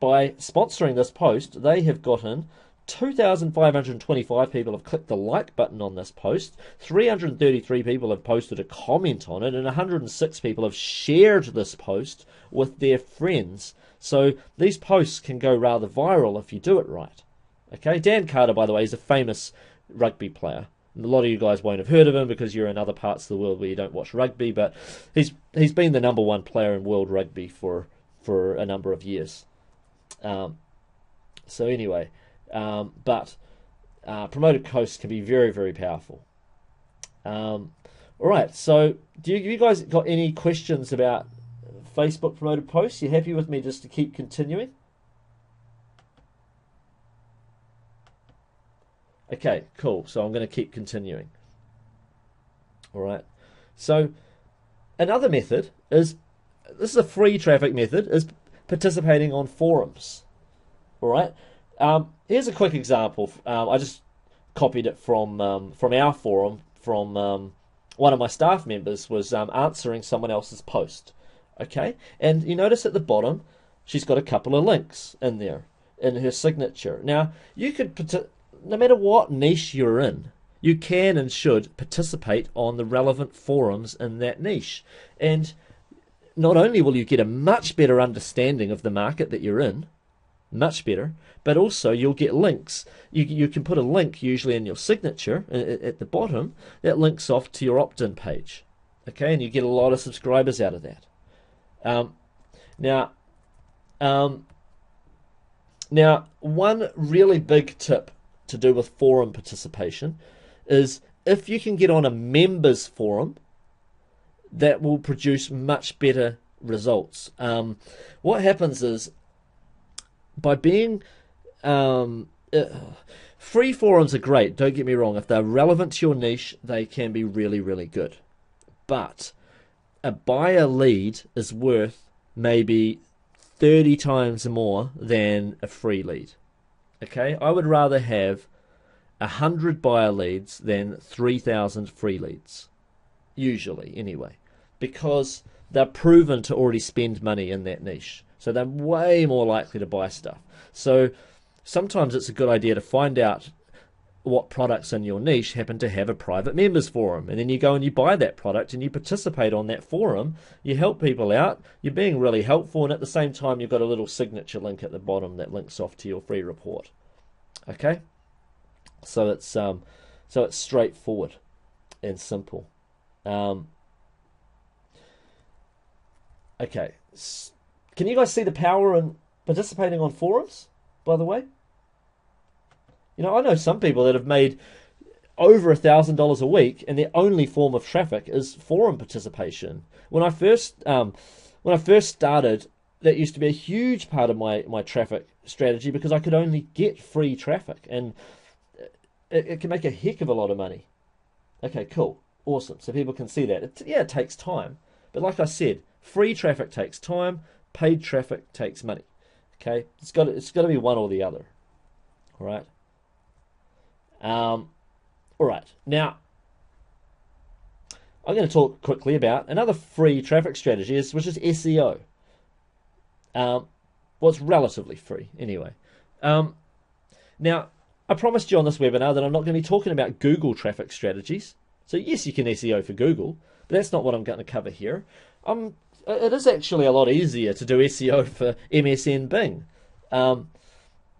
by sponsoring this post, they have gotten 2,525 people have clicked the like button on this post, 333 people have posted a comment on it, and 106 people have shared this post with their friends. So these posts can go rather viral if you do it right. Okay, Dan Carter, by the way, is a famous rugby player. And a lot of you guys won't have heard of him because you're in other parts of the world where you don't watch rugby, but he's been the #1 player in world rugby for a number of years. So anyway, but promoted posts can be very, very powerful. All right, so do you guys got any questions about Facebook promoted posts? You happy with me just to keep continuing? Okay, cool. So I'm going to keep continuing. All right. So another method is, this is a free traffic method, is participating on forums. All right. Here's a quick example. I just copied it from our forum. From one of my staff members was answering someone else's post. Okay, and you notice at the bottom, she's got a couple of links in there in her signature. Now you could, no matter what niche you're in, you can and should participate on the relevant forums in that niche. And not only will you get a much better understanding of the market that you're in, much better, but also you'll get links. You can put a link usually in your signature at the bottom that links off to your opt-in page. Okay, and you get a lot of subscribers out of that. Now, one really big tip to do with forum participation is if you can get on a members forum, that will produce much better results. What happens is, by being free forums are great, don't get me wrong. If they're relevant to your niche, they can be really, really good. But a buyer lead is worth maybe 30 times more than a free lead. Okay, I would rather have 100 buyer leads than 3,000 free leads, usually anyway, because they're proven to already spend money in that niche. So they're way more likely to buy stuff. So sometimes it's a good idea to find out what products in your niche happen to have a private members forum, and then you go and you buy that product and you participate on that forum. You help people out, you're being really helpful, and at the same time you've got a little signature link at the bottom that links off to your free report. Okay, so it's straightforward and simple. Okay, can you guys see the power in participating on forums, by the way? You know, I know some people that have made over $1,000 a week, and their only form of traffic is forum participation. When I first started, that used to be a huge part of my traffic strategy, because I could only get free traffic, and it can make a heck of a lot of money. Okay, cool, awesome. So people can see that. It takes time, but like I said, free traffic takes time, paid traffic takes money. Okay, it's got to be one or the other. All right. All right, now I'm going to talk quickly about another free traffic strategy, which is SEO. Well, it's relatively free anyway. Now, I promised you on this webinar that I'm not going to be talking about Google traffic strategies. So yes, you can SEO for Google, but that's not what I'm going to cover here. It is actually a lot easier to do SEO for MSN Bing.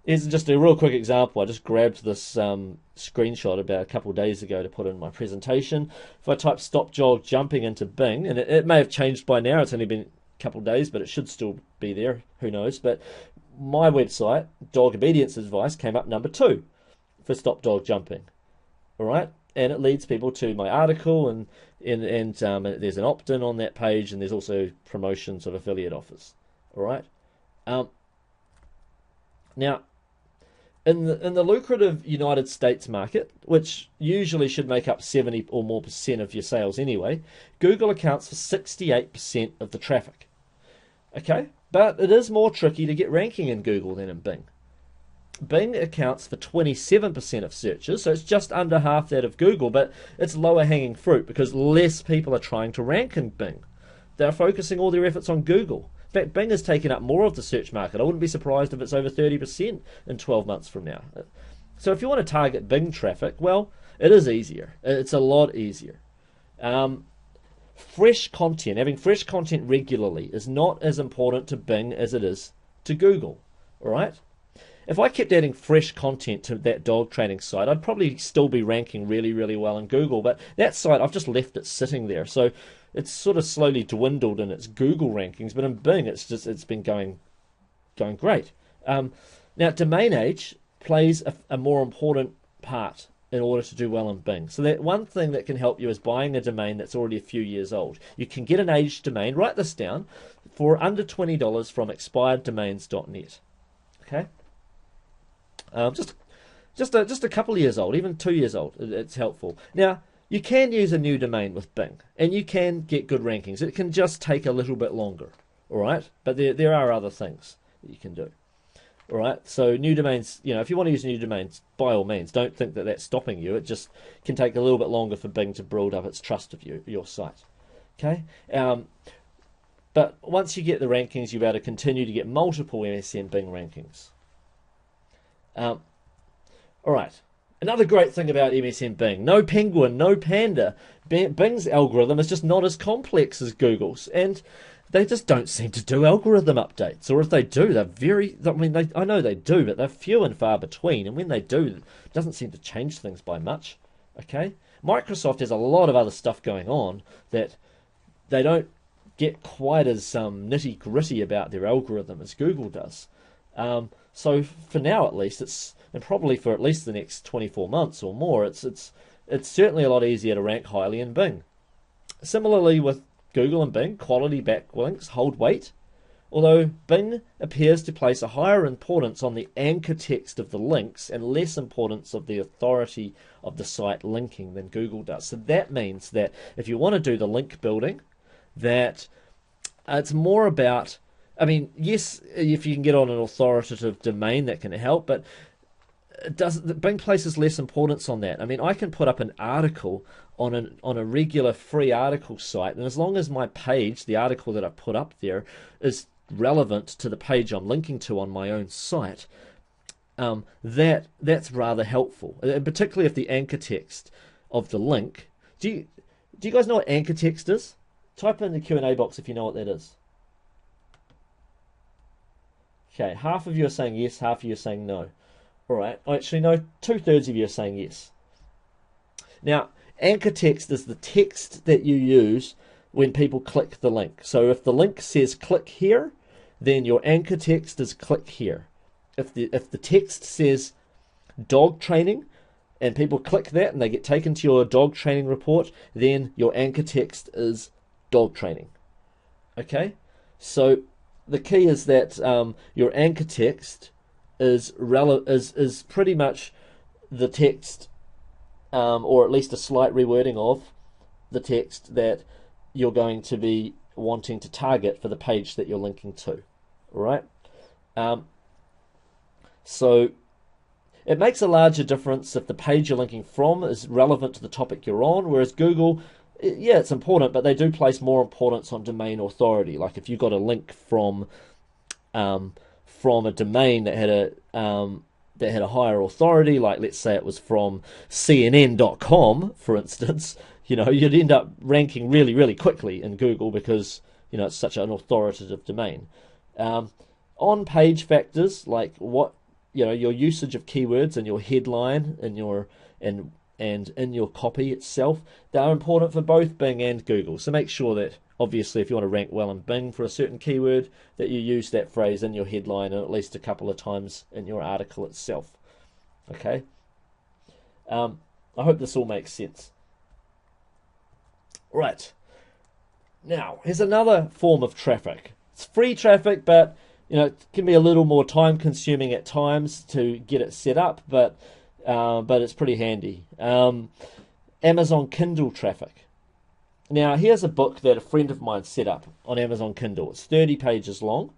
Here's just a real quick example. I just grabbed this screenshot about a couple of days ago to put in my presentation. If I type stop jog jumping into Bing, and it may have changed by now, it's only been a couple of days, but it should still be there, who knows. But my website, Dog Obedience Advice, came up number 2 for stop dog jumping. All right, and it leads people to my article, and there's an opt-in on that page, and there's also promotions of affiliate offers. All right. Now, in the lucrative United States market, which usually should make up 70 or more % of your sales anyway, Google accounts for 68% of the traffic. Okay, but it is more tricky to get ranking in Google than in Bing. Bing accounts for 27% of searches, so it's just under half that of Google, but it's lower hanging fruit because less people are trying to rank in Bing. They're focusing all their efforts on Google. In fact, Bing has taken up more of the search market. I wouldn't be surprised if it's over 30% in 12 months from now. So if you want to target Bing traffic, well, it is easier. It's a lot easier. Fresh content, having fresh content regularly is not as important to Bing as it is to Google. All right? If I kept adding fresh content to that dog training site, I'd probably still be ranking really, really well in Google. But that site, I've just left it sitting there. So it's sort of slowly dwindled in its Google rankings, but in Bing, it's been going great. Now, domain age plays a more important part in order to do well in Bing. So that one thing that can help you is buying a domain that's already a few years old. You can get an aged domain, write this down, for under $20 from expireddomains.net. Okay, just a couple of years old, even 2 years old. It's helpful. Now, you can use a new domain with Bing, and you can get good rankings. It can just take a little bit longer, all right? But there are other things that you can do, all right? So new domains, if you want to use new domains, by all means, don't think that that's stopping you. It just can take a little bit longer for Bing to build up its trust of your site, okay? But once you get the rankings, you'll be able to continue to get multiple MSN Bing rankings. All right. Another great thing about MSN Bing, no penguin, no panda. Bing's algorithm is just not as complex as Google's, and they just don't seem to do algorithm updates. Or if they do, I know they do, but they're few and far between, and when they do, it doesn't seem to change things by much. Okay? Microsoft has a lot of other stuff going on that they don't get quite as nitty-gritty about their algorithm as Google does. So for now, at least, and probably for at least the next 24 months or more, it's certainly a lot easier to rank highly in Bing. Similarly with Google and Bing, quality backlinks hold weight, although Bing appears to place a higher importance on the anchor text of the links and less importance of the authority of the site linking than Google does. So that means that if you want to do the link building, that it's more about, I mean, yes, if you can get on an authoritative domain, that can help, but Bing places less importance on that. I mean, I can put up an article on a regular free article site, and as long as my page, the article that I put up there, is relevant to the page I'm linking to on my own site, that's rather helpful. And particularly if the anchor text of the link. Do you guys know what anchor text is? Type in the Q&A box if you know what that is. Okay, half of you are saying yes, half of you are saying no. All right, actually no, 2/3 of you are saying yes. Now, anchor text is the text that you use when people click the link. So if the link says click here, then your anchor text is click here. If the text says dog training and people click that and they get taken to your dog training report, then your anchor text is dog training. Okay, so the key is that your anchor text is pretty much the text, or at least a slight rewording of the text that you're going to be wanting to target for the page that you're linking to. All right. So it makes a larger difference if the page you're linking from is relevant to the topic you're on, whereas Google, yeah, it's important, but they do place more importance on domain authority. Like if you got a link from a domain that had a higher authority, like let's say it was from CNN.com, for instance, you'd end up ranking really, really quickly in Google because it's such an authoritative domain. On-page factors like what your usage of keywords and your headline and in your copy itself, they are important for both Bing and Google. So make sure that, obviously, if you want to rank well in Bing for a certain keyword, that you use that phrase in your headline and at least a couple of times in your article itself. Okay? I hope this all makes sense. Right. Now, here's another form of traffic. It's free traffic, but it can be a little more time consuming at times to get it set up, but it's pretty handy. Amazon Kindle traffic. Now, here's a book that a friend of mine set up on Amazon Kindle. It's 30 pages long.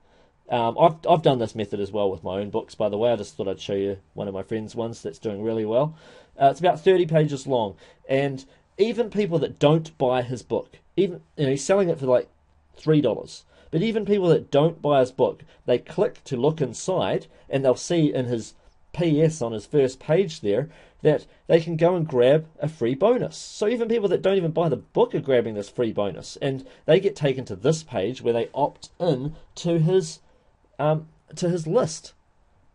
I've done this method as well with my own books, by the way. I just thought I'd show you one of my friend's ones that's doing really well. It's about 30 pages long, and even people that don't buy his book, even he's selling it for like $3. But even people that don't buy his book, they click to look inside, and they'll see in his PS on his first page there that they can go and grab a free bonus. So even people that don't even buy the book are grabbing this free bonus, and they get taken to this page where they opt in to his list.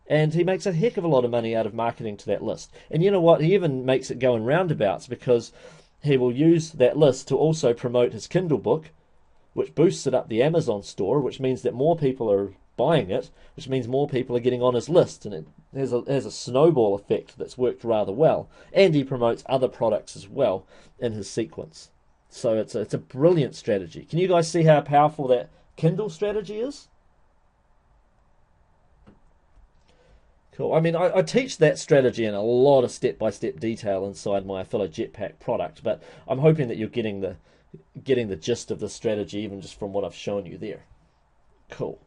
And he makes a heck of a lot of money out of marketing to that list. And you know what? He even makes it go in roundabouts, because he will use that list to also promote his Kindle book, which boosts it up the Amazon store, which means that more people are buying it, which means more people are getting on his list, and it has a snowball effect that's worked rather well. And he promotes other products as well in his sequence. So it's a brilliant strategy. Can you guys see how powerful that Kindle strategy is? Cool. I mean, I teach that strategy in a lot of step-by-step detail inside my Affiliate Jetpack product, but I'm hoping that you're getting the gist of the strategy even just from what I've shown you there. Cool.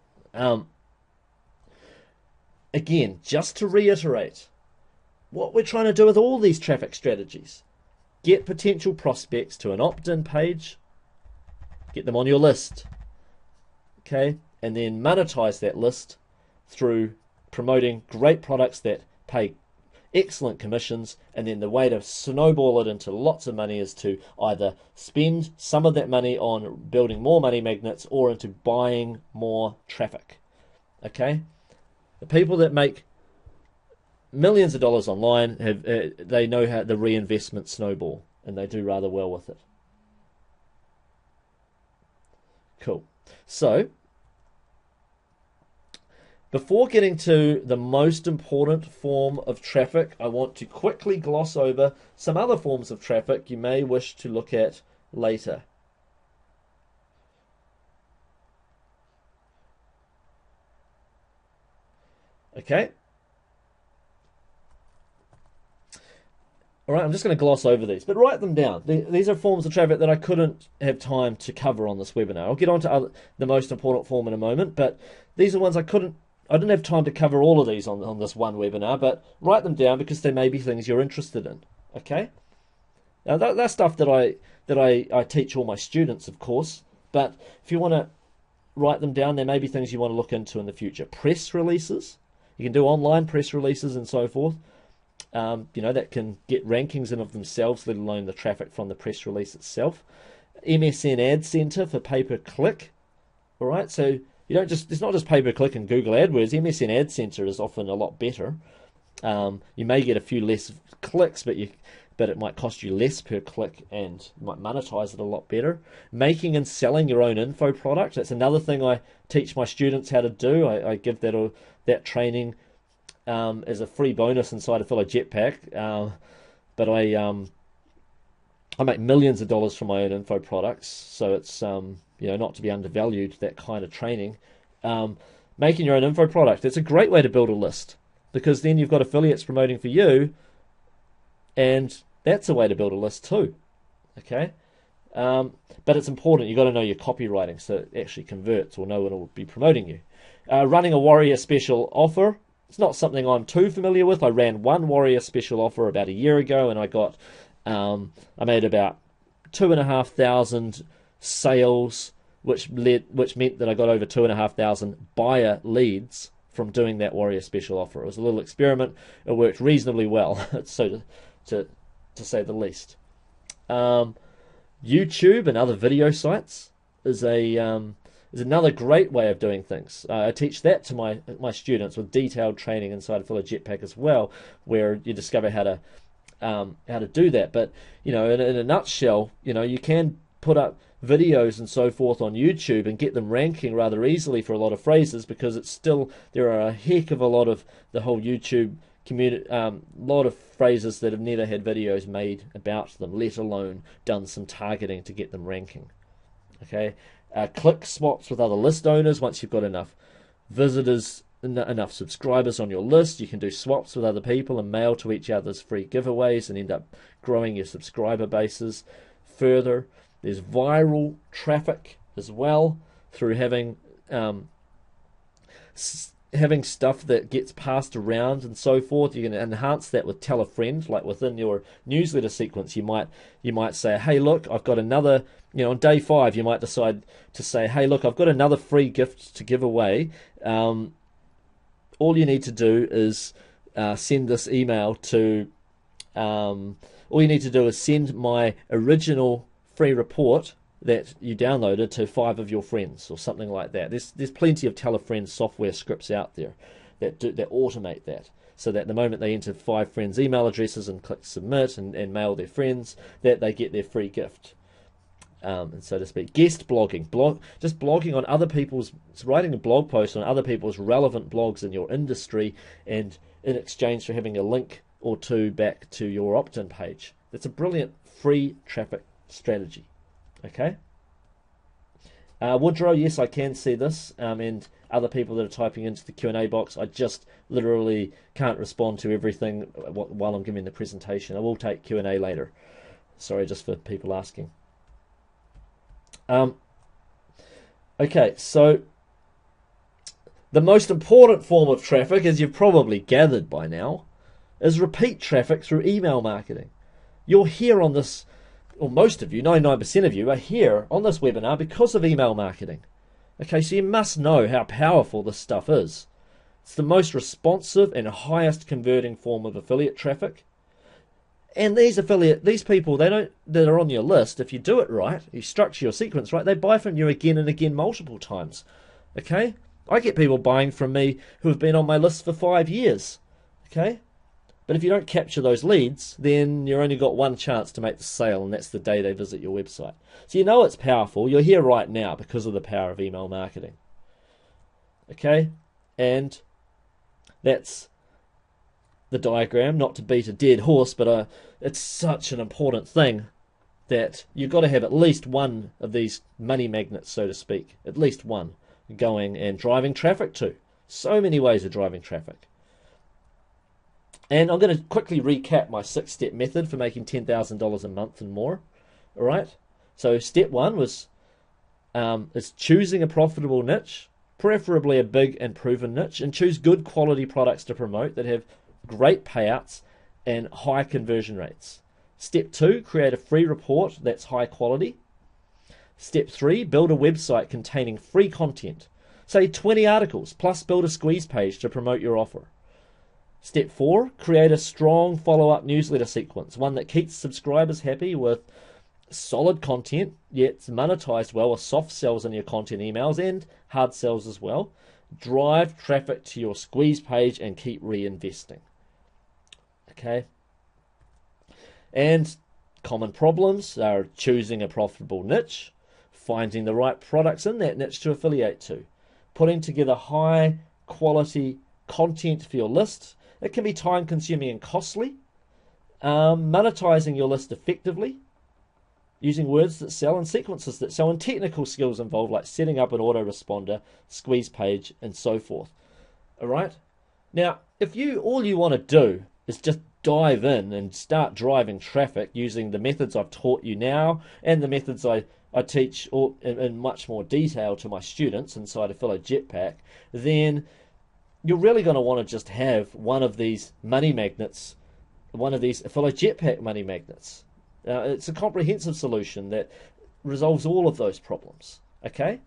Again, just to reiterate, what we're trying to do with all these traffic strategies: get potential prospects to an opt-in page, get them on your list, okay, and then monetize that list through promoting great products that pay excellent commissions. And then the way to snowball it into lots of money is to either spend some of that money on building more money magnets or into buying more traffic. Okay, the people that make millions of dollars online they know how the reinvestment snowball, and they do rather well with it. Cool. So before getting to the most important form of traffic, I want to quickly gloss over some other forms of traffic you may wish to look at later. Okay. All right, I'm just going to gloss over these, but write them down. These are forms of traffic that I couldn't have time to cover on this webinar. I'll get on to the most important form in a moment, but these are ones I didn't have time to cover all of these on this one webinar, but write them down because there may be things you're interested in. Okay? Now that's stuff that I teach all my students, of course, but if you want to write them down, there may be things you want to look into in the future. Press releases. You can do online press releases and so forth. That can get rankings in of themselves, let alone the traffic from the press release itself. MSN Ad Center for pay-per-click. All right, so it's not just pay-per-click and Google AdWords. MSN Ad Center is often a lot better. You may get a few less clicks, but it might cost you less per click, and you might monetize it a lot better. Making and selling your own info product. That's another thing I teach my students how to do. I give that training as a free bonus inside a fellow jetpack. But I make millions of dollars from my own info products, so it's not to be undervalued, that kind of training. Making your own info product. It's a great way to build a list, because then you've got affiliates promoting for you, and that's a way to build a list too. Okay, but it's important. You've got to know your copywriting so it actually converts, or no one will be promoting you. Running a Warrior Special offer. It's not something I'm too familiar with. I ran one Warrior Special offer about a year ago, and I made about 2,500 sales, which meant that I got over 2,500 buyer leads from doing that Warrior Special offer. It was a little experiment. It worked reasonably well, so to say the least. YouTube and other video sites is another great way of doing things. I teach that to my students with detailed training inside of Fuller Jetpack as well, where you discover how to do that. But in a nutshell, you can put up videos and so forth on YouTube and get them ranking rather easily for a lot of phrases, because there are a heck of a lot of the whole YouTube community, lot of phrases that have never had videos made about them, let alone done some targeting to get them ranking. Okay. Click swaps with other list owners. Once you've got enough visitors, enough subscribers on your list, you can do swaps with other people and mail to each other's free giveaways and end up growing your subscriber bases further. There's viral traffic as well, through having stuff that gets passed around and so forth. You can enhance that with tell a friend, like within your newsletter sequence. You might say, hey, look, I've got another, on day 5, you might decide to say, hey, look, I've got another free gift to give away. All you need to do is send this email to, all you need to do is send my original free report that you downloaded to 5 of your friends, or something like that. There's plenty of tell a friend software scripts out there that automate that, so that the moment they enter 5 friends' email addresses and click submit and mail their friends, that they get their free gift. And so to speak. Guest blogging, just blogging on other people's, writing a blog post on other people's relevant blogs in your industry, and in exchange for having a link or two back to your opt-in page. That's a brilliant free traffic strategy. Okay. Woodrow, yes, I can see this, and other people that are typing into the Q&A box. I just literally can't respond to everything while I'm giving the presentation. I will take Q&A later. Sorry, just for people asking. Okay, so the most important form of traffic, as you've probably gathered by now, is repeat traffic through email marketing. You're here on this, or most of you, 99% of you, are here on this webinar because of email marketing. Okay, so you must know how powerful this stuff is. It's the most responsive and highest converting form of affiliate traffic. And these people, that are on your list, if you do it right, you structure your sequence right, they buy from you again and again multiple times. Okay? I get people buying from me who have been on my list for 5 years. Okay? But if you don't capture those leads, then you've only got one chance to make the sale, and that's the day they visit your website. So you know it's powerful. You're here right now because of the power of email marketing. Okay? And that's the diagram, not to beat a dead horse, but it's such an important thing that you've got to have at least one of these money magnets, so to speak, at least one, going and driving traffic to. So many ways of driving traffic. And I'm going to quickly recap my 6-step method for making $10,000 a month and more. All right. So step one was is choosing a profitable niche, preferably a big and proven niche, and choose good quality products to promote that have great payouts and high conversion rates. Step two, create a free report that's high quality. Step three, build a website containing free content, say 20 articles, plus build a squeeze page to promote your offer. Step four, create a strong follow-up newsletter sequence, one that keeps subscribers happy with solid content, yet it's monetized well with soft sells in your content emails and hard sells as well. Drive traffic to your squeeze page and keep reinvesting. Okay. And common problems are choosing a profitable niche, finding the right products in that niche to affiliate to, putting together high quality content for your list. It can be time consuming and costly. Monetizing your list effectively, using words that sell and sequences that sell, and technical skills involved like setting up an autoresponder, squeeze page, and so forth. All right. Now, if all you want to do is just dive in and start driving traffic using the methods I've taught you now and the methods I teach in much more detail to my students inside Affiliate Jetpack, then you're really going to want to just have one of these money magnets, one of these Affiliate Jetpack money magnets. It's a comprehensive solution that resolves all of those problems. Okay?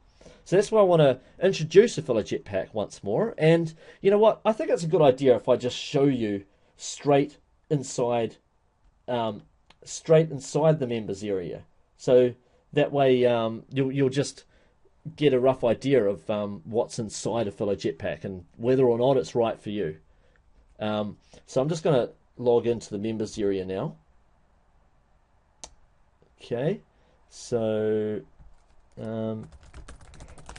So that's why I want to introduce Affiliate Jetpack once more. And you know what? I think it's a good idea if I just show you straight inside the members area. So that way you'll just get a rough idea of what's inside Affiliate Jetpack and whether or not it's right for you. So I'm just going to log into the members area now. Okay, so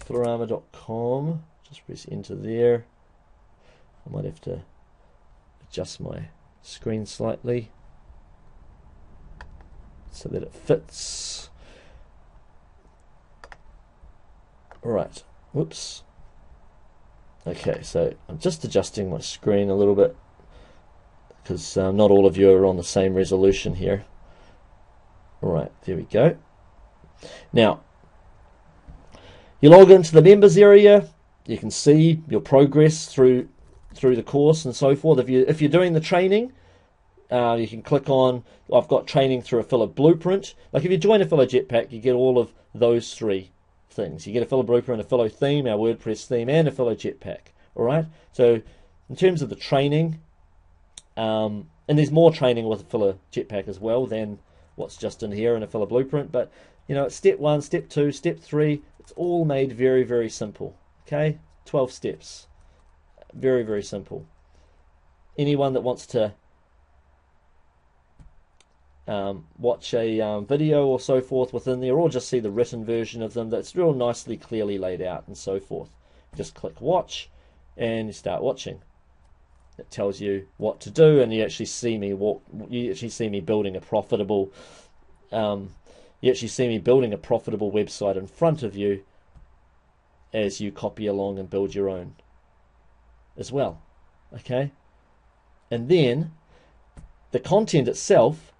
Florama.com, just press enter there. I might have to adjust my screen slightly so that it fits. Right, whoops. Okay, so I'm just adjusting my screen a little bit because not all of you are on the same resolution here. Alright, there we go. Now, you log into the members area. You can see your progress through the course and so forth. If you're doing the training, you can click on, I've got training through Affiliate Blueprint. Like if you join Affiliate Jetpack, you get all of those three things. You get Affiliate Blueprint, Affiliate Theme, our WordPress theme, and Affiliate Jetpack. Alright, so in terms of the training, and there's more training with Affiliate Jetpack as well than what's just in here in Affiliate Blueprint, but you know, step 1, step 2, step 3, it's all made very, very simple. Okay, 12 steps, very, very simple. Anyone that wants to watch a video or so forth within there, or just see the written version of them, that's real nicely, clearly laid out and so forth. Just click watch, and you start watching. It tells you what to do, and you actually see me building a profitable. You actually see me building a profitable website in front of you as you copy along and build your own as well. Okay, and then the content itself,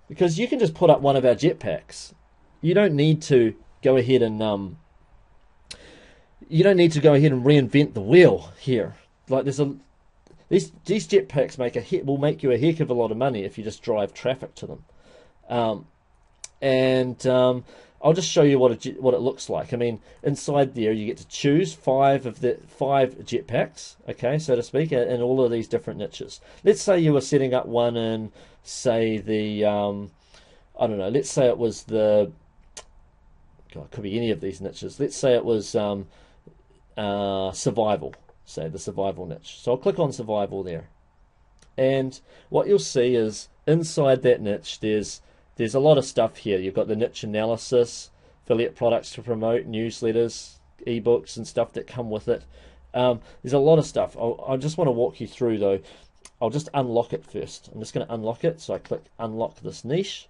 because you can just put up one of our jetpacks. You don't need to go ahead and reinvent the wheel here. Like these jetpacks will make you a heck of a lot of money if you just drive traffic to them. I'll just show you what it looks like. I mean, inside there you get to choose five jetpacks, okay, so to speak, in all of these different niches. Let's say you were setting up one in, say, the I don't know. Let's say it was the. God, it could be any of these niches. Let's say it was survival. Say the survival niche. So I'll click on survival there, and what you'll see is inside that niche there's a lot of stuff here. You've got the niche analysis, affiliate products to promote, newsletters, ebooks and stuff that come with it. There's a lot of stuff. I just want to walk you through though. I'll just unlock it first. I'm just going to unlock it. So I click unlock this niche.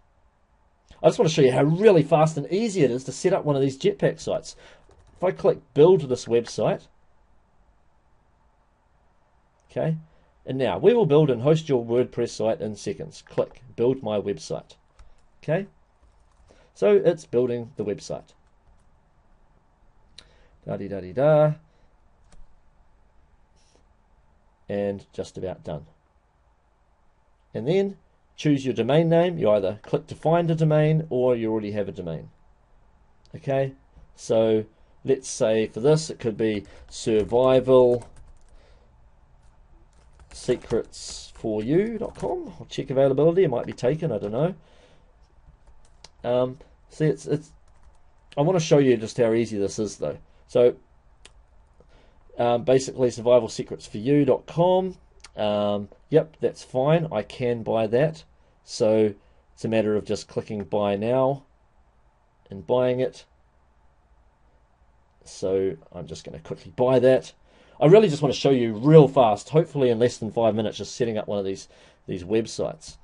I just want to show you how really fast and easy it is to set up one of these jetpack sites. If I click build this website, okay, And now we will build and host your WordPress site in seconds. Click build my website. Okay, so it's building the website. Da-dee-da-dee-da. And just about done. And then choose your domain name. You either click to find a domain or you already have a domain. Okay, so let's say for this it could be survivalsecretsforyou.com. I'll check availability. It might be taken. I don't know. See, it's. I want to show you just how easy this is, though. So basically, survivalsecretsforyou.com. Yep, that's fine. I can buy that. So it's a matter of just clicking buy now and buying it. So I'm just going to quickly buy that. I really just want to show you real fast, hopefully in less than 5 minutes, just setting up one of these websites.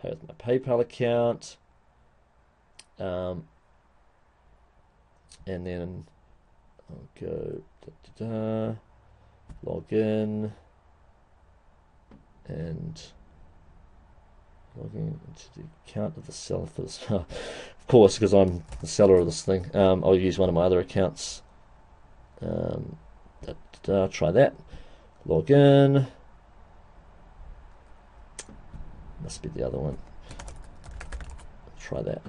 Here's my PayPal account. And then I'll go log in and logging into the account of the seller for this. Of course, because I'm the seller of this thing. I'll use one of my other accounts. Try that. Log in. Must be the other one. Try that.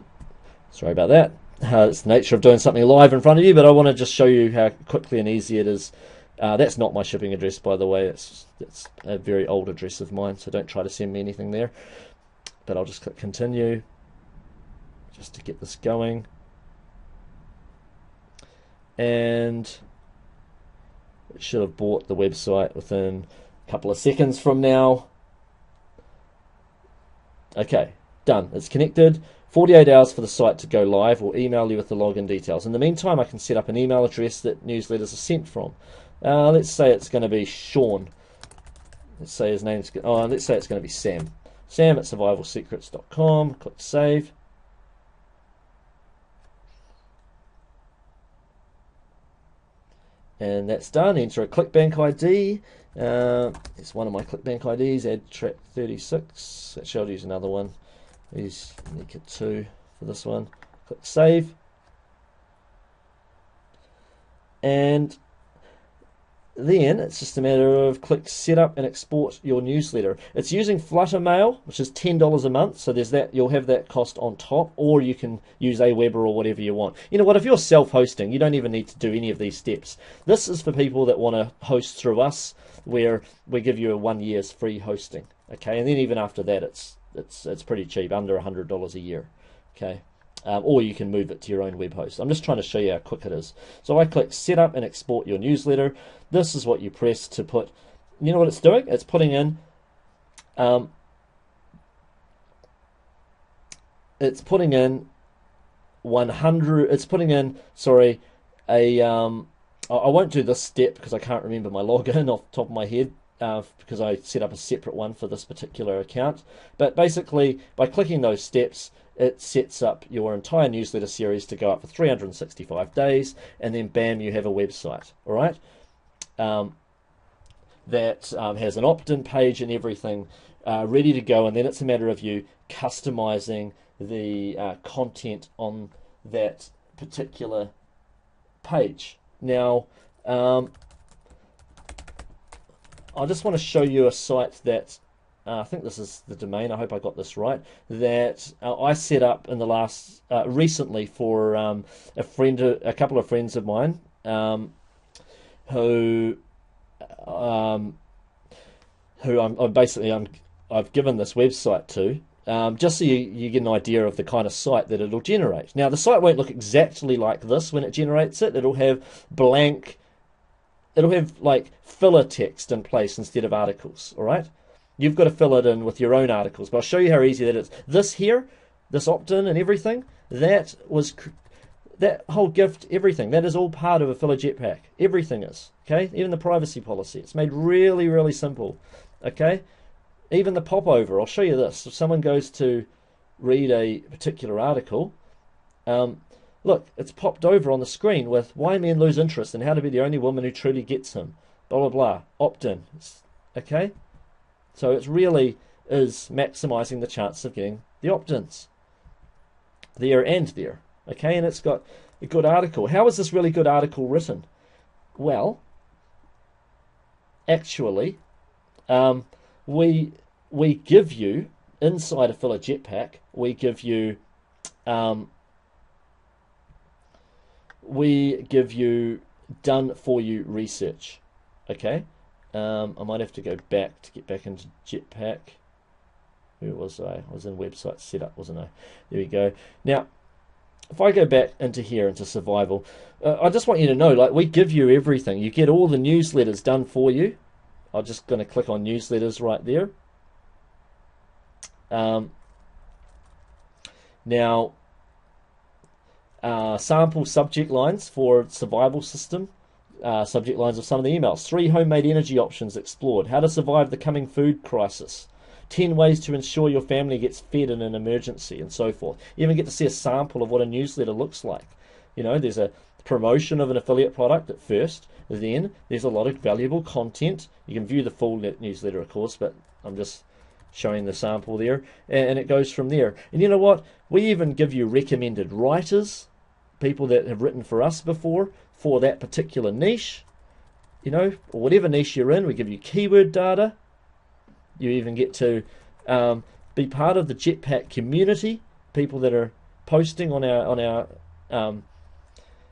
Sorry about that. It's the nature of doing something live in front of you, but I want to just show you how quickly and easy it is. That's not my shipping address, by the way. It's a very old address of mine, so don't try to send me anything there. But I'll just click continue just to get this going. And it should have bought the website within a couple of seconds from now. Okay, done. It's connected. 48 hours for the site to go live. We'll email you with the login details. In the meantime, I can set up an email address that newsletters are sent from. Let's say it's going to be Sean. Let's say his name's. Let's say it's going to be Sam. Sam at survivalsecrets.com. Click save. And that's done. Enter a ClickBank ID. It's one of my ClickBank IDs. Add track 36. Actually, I'll use another one. Use Nika 2 for this one. Click save. And then it's just a matter of click set up and export your newsletter. It's using Flutter Mail, which is $10 a month. So there's that. You'll have that cost on top, or you can use Aweber or whatever you want. You know what? If you're self-hosting, you don't even need to do any of these steps. This is for people that want to host through us, where we give you a 1 year's free hosting. Okay, and then even after that, it's pretty cheap, under $100 a year. Okay. Or you can move it to your own web host. I'm just trying to show you how quick it is. So I click set up and export your newsletter. This is what you press to put. You know what it's doing? It's putting in. It's putting in 100. It's putting in. Sorry, a. I won't do this step because I can't remember my login off the top of my head. Because I set up a separate one for this particular account. But basically, by clicking those steps, it sets up your entire newsletter series to go up for 365 days, and then bam, you have a website. All right, that has an opt-in page and everything ready to go, and then it's a matter of you customizing the content on that particular page. Now, I just want to show you a site that I think this is the domain. I hope I got this right. That I set up in the last recently for a couple of friends of mine who I've given this website to. Just so you get an idea of the kind of site that it'll generate. Now, the site won't look exactly like this when it generates it. It'll have blank. It'll have like filler text in place instead of articles, all right? You've got to fill it in with your own articles, but I'll show you how easy that is. This here, this opt-in and everything, that whole gift, everything, that is all part of a filler jetpack. Everything is, okay? Even the privacy policy. It's made really, really simple, okay? Even the popover, I'll show you this. If someone goes to read a particular article, look, it's popped over on the screen with why men lose interest and how to be the only woman who truly gets him. Blah, blah, blah. Opt-in. Okay? So it really is maximizing the chance of getting the opt-ins there and there. Okay, and it's got a good article. How is this really good article written? Well, actually, we give you inside Affiliate Jetpack, we give you done for you research. Okay, I might have to go back to get back into Jetpack. Where was I? I was in website setup, wasn't I? There we go. Now, if I go back into here, into survival, I just want you to know, like, we give you everything. You get all the newsletters done for you. I'm just going to click on newsletters right there. Now, sample subject lines for survival system. Subject lines of some of the emails. 3 homemade energy options explored. How to survive the coming food crisis. 10 ways to ensure your family gets fed in an emergency, and so forth. You even get to see a sample of what a newsletter looks like. You know, there's a promotion of an affiliate product at first. Then there's a lot of valuable content. You can view the full newsletter, of course, but I'm just showing the sample there. And it goes from there. And you know what? We even give you recommended writers, people that have written for us before, for that particular niche. You know, or whatever niche you're in, we give you keyword data. You even get to be part of the Jetpack community, people that are posting on our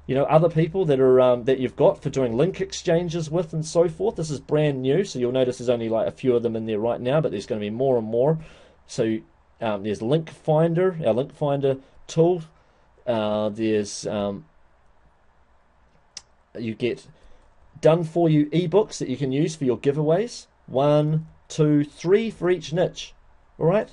you know, other people that are that you've got for doing link exchanges with and so forth. This is brand new, so you'll notice there's only like a few of them in there right now, but there's going to be more and more. So there's Link Finder, our Link Finder tool. There's you get done for you ebooks that you can use for your giveaways. 1, 2, 3 for each niche. All right.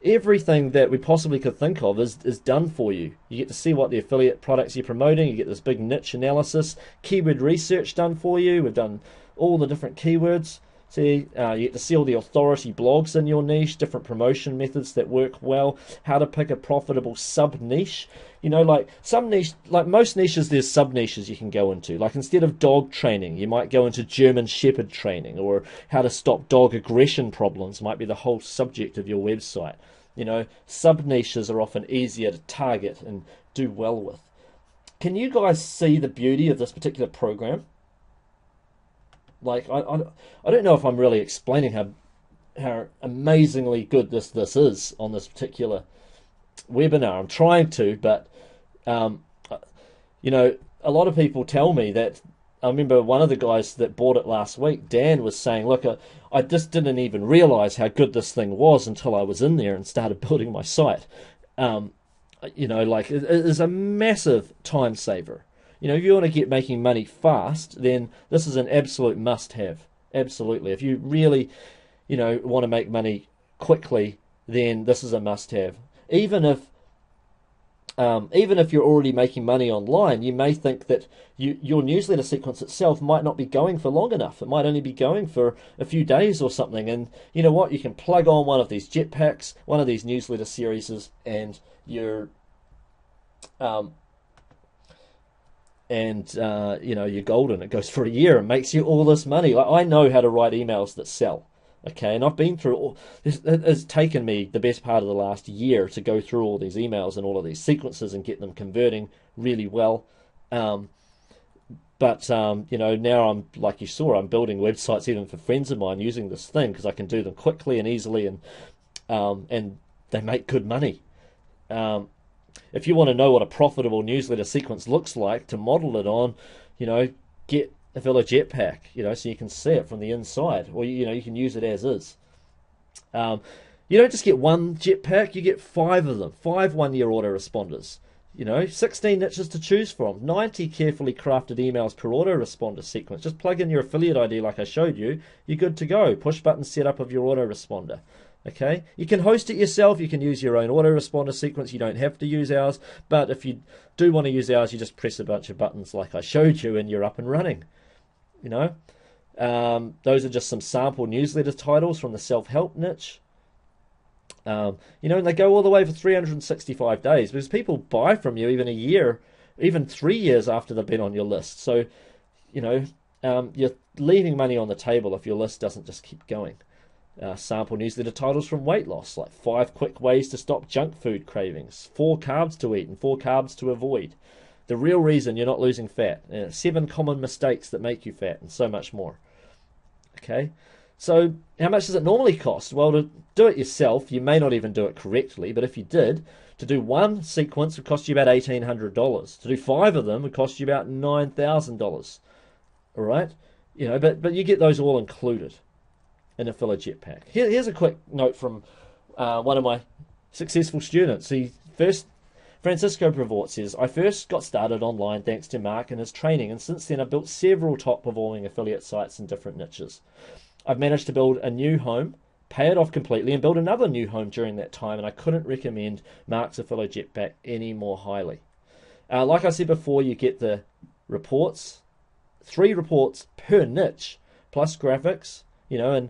Everything that we possibly could think of is done for you. You get to see what the affiliate products you're promoting. You get this big niche analysis, keyword research done for you. We've done all the different keywords. See, you get to see all the authority blogs in your niche, different promotion methods that work well, how to pick a profitable sub-niche. You know, like some niche, like most niches, there's sub-niches you can go into. Like instead of dog training, you might go into German Shepherd training, or how to stop dog aggression problems might be the whole subject of your website. You know, sub-niches are often easier to target and do well with. Can you guys see the beauty of this particular program? Like, I don't know if I'm really explaining how amazingly good this is on this particular webinar. I'm trying to, but you know, a lot of people tell me that. I remember one of the guys that bought it last week, Dan, was saying, look, I just didn't even realize how good this thing was until I was in there and started building my site. You know, like, it is a massive time saver. You know, if you want to get making money fast, then this is an absolute must-have. Absolutely. If you really, you know, want to make money quickly, then this is a must-have. Even if you're already making money online, you may think that your newsletter sequence itself might not be going for long enough. It might only be going for a few days or something. And you know what? You can plug on one of these jetpacks, one of these newsletter series, and you're you know, you're golden. It goes for a year and makes you all this money. Like, I know how to write emails that sell. Okay, and I've been through all this. It's taken me the best part of the last year to go through all these emails and all of these sequences and get them converting really well. But you know, now I'm, like you saw, I'm building websites even for friends of mine using this thing because I can do them quickly and easily, and they make good money. If you want to know what a profitable newsletter sequence looks like to model it on, you know, get Affiliate Jetpack, you know, so you can see it from the inside, or you know, you can use it as is. You don't just get one jetpack, you get 5 of them, 5 one-year autoresponders. You know, 16 niches to choose from, 90 carefully crafted emails per autoresponder sequence. Just plug in your affiliate ID like I showed you, you're good to go. Push button setup of your autoresponder. Okay, you can host it yourself, you can use your own autoresponder sequence, you don't have to use ours, but if you do want to use ours, you just press a bunch of buttons like I showed you and you're up and running. You know, those are just some sample newsletter titles from the self-help niche. You know, and they go all the way for 365 days because people buy from you even a year, even 3 years after they've been on your list. So, you know, you're leaving money on the table if your list doesn't just keep going. Sample newsletter titles from weight loss, like 5 quick ways to stop junk food cravings, 4 carbs to eat and 4 carbs to avoid, the real reason you're not losing fat, 7 common mistakes that make you fat, and so much more. Okay, so how much does it normally cost? Well, to do it yourself, you may not even do it correctly, but if you did, to do one sequence would cost you about $1,800. To do 5 of them would cost you about $9,000. All right, but you get those all included in a filler jetpack. Here's a quick note from one of my successful students. Francisco Brevoort says, I first got started online thanks to Mark and his training, and since then I've built several top-performing affiliate sites in different niches. I've managed to build a new home, pay it off completely, and build another new home during that time, and I couldn't recommend Mark's Affiliate Jetpack any more highly. Like I said before, you get the reports, 3 reports per niche, plus graphics, and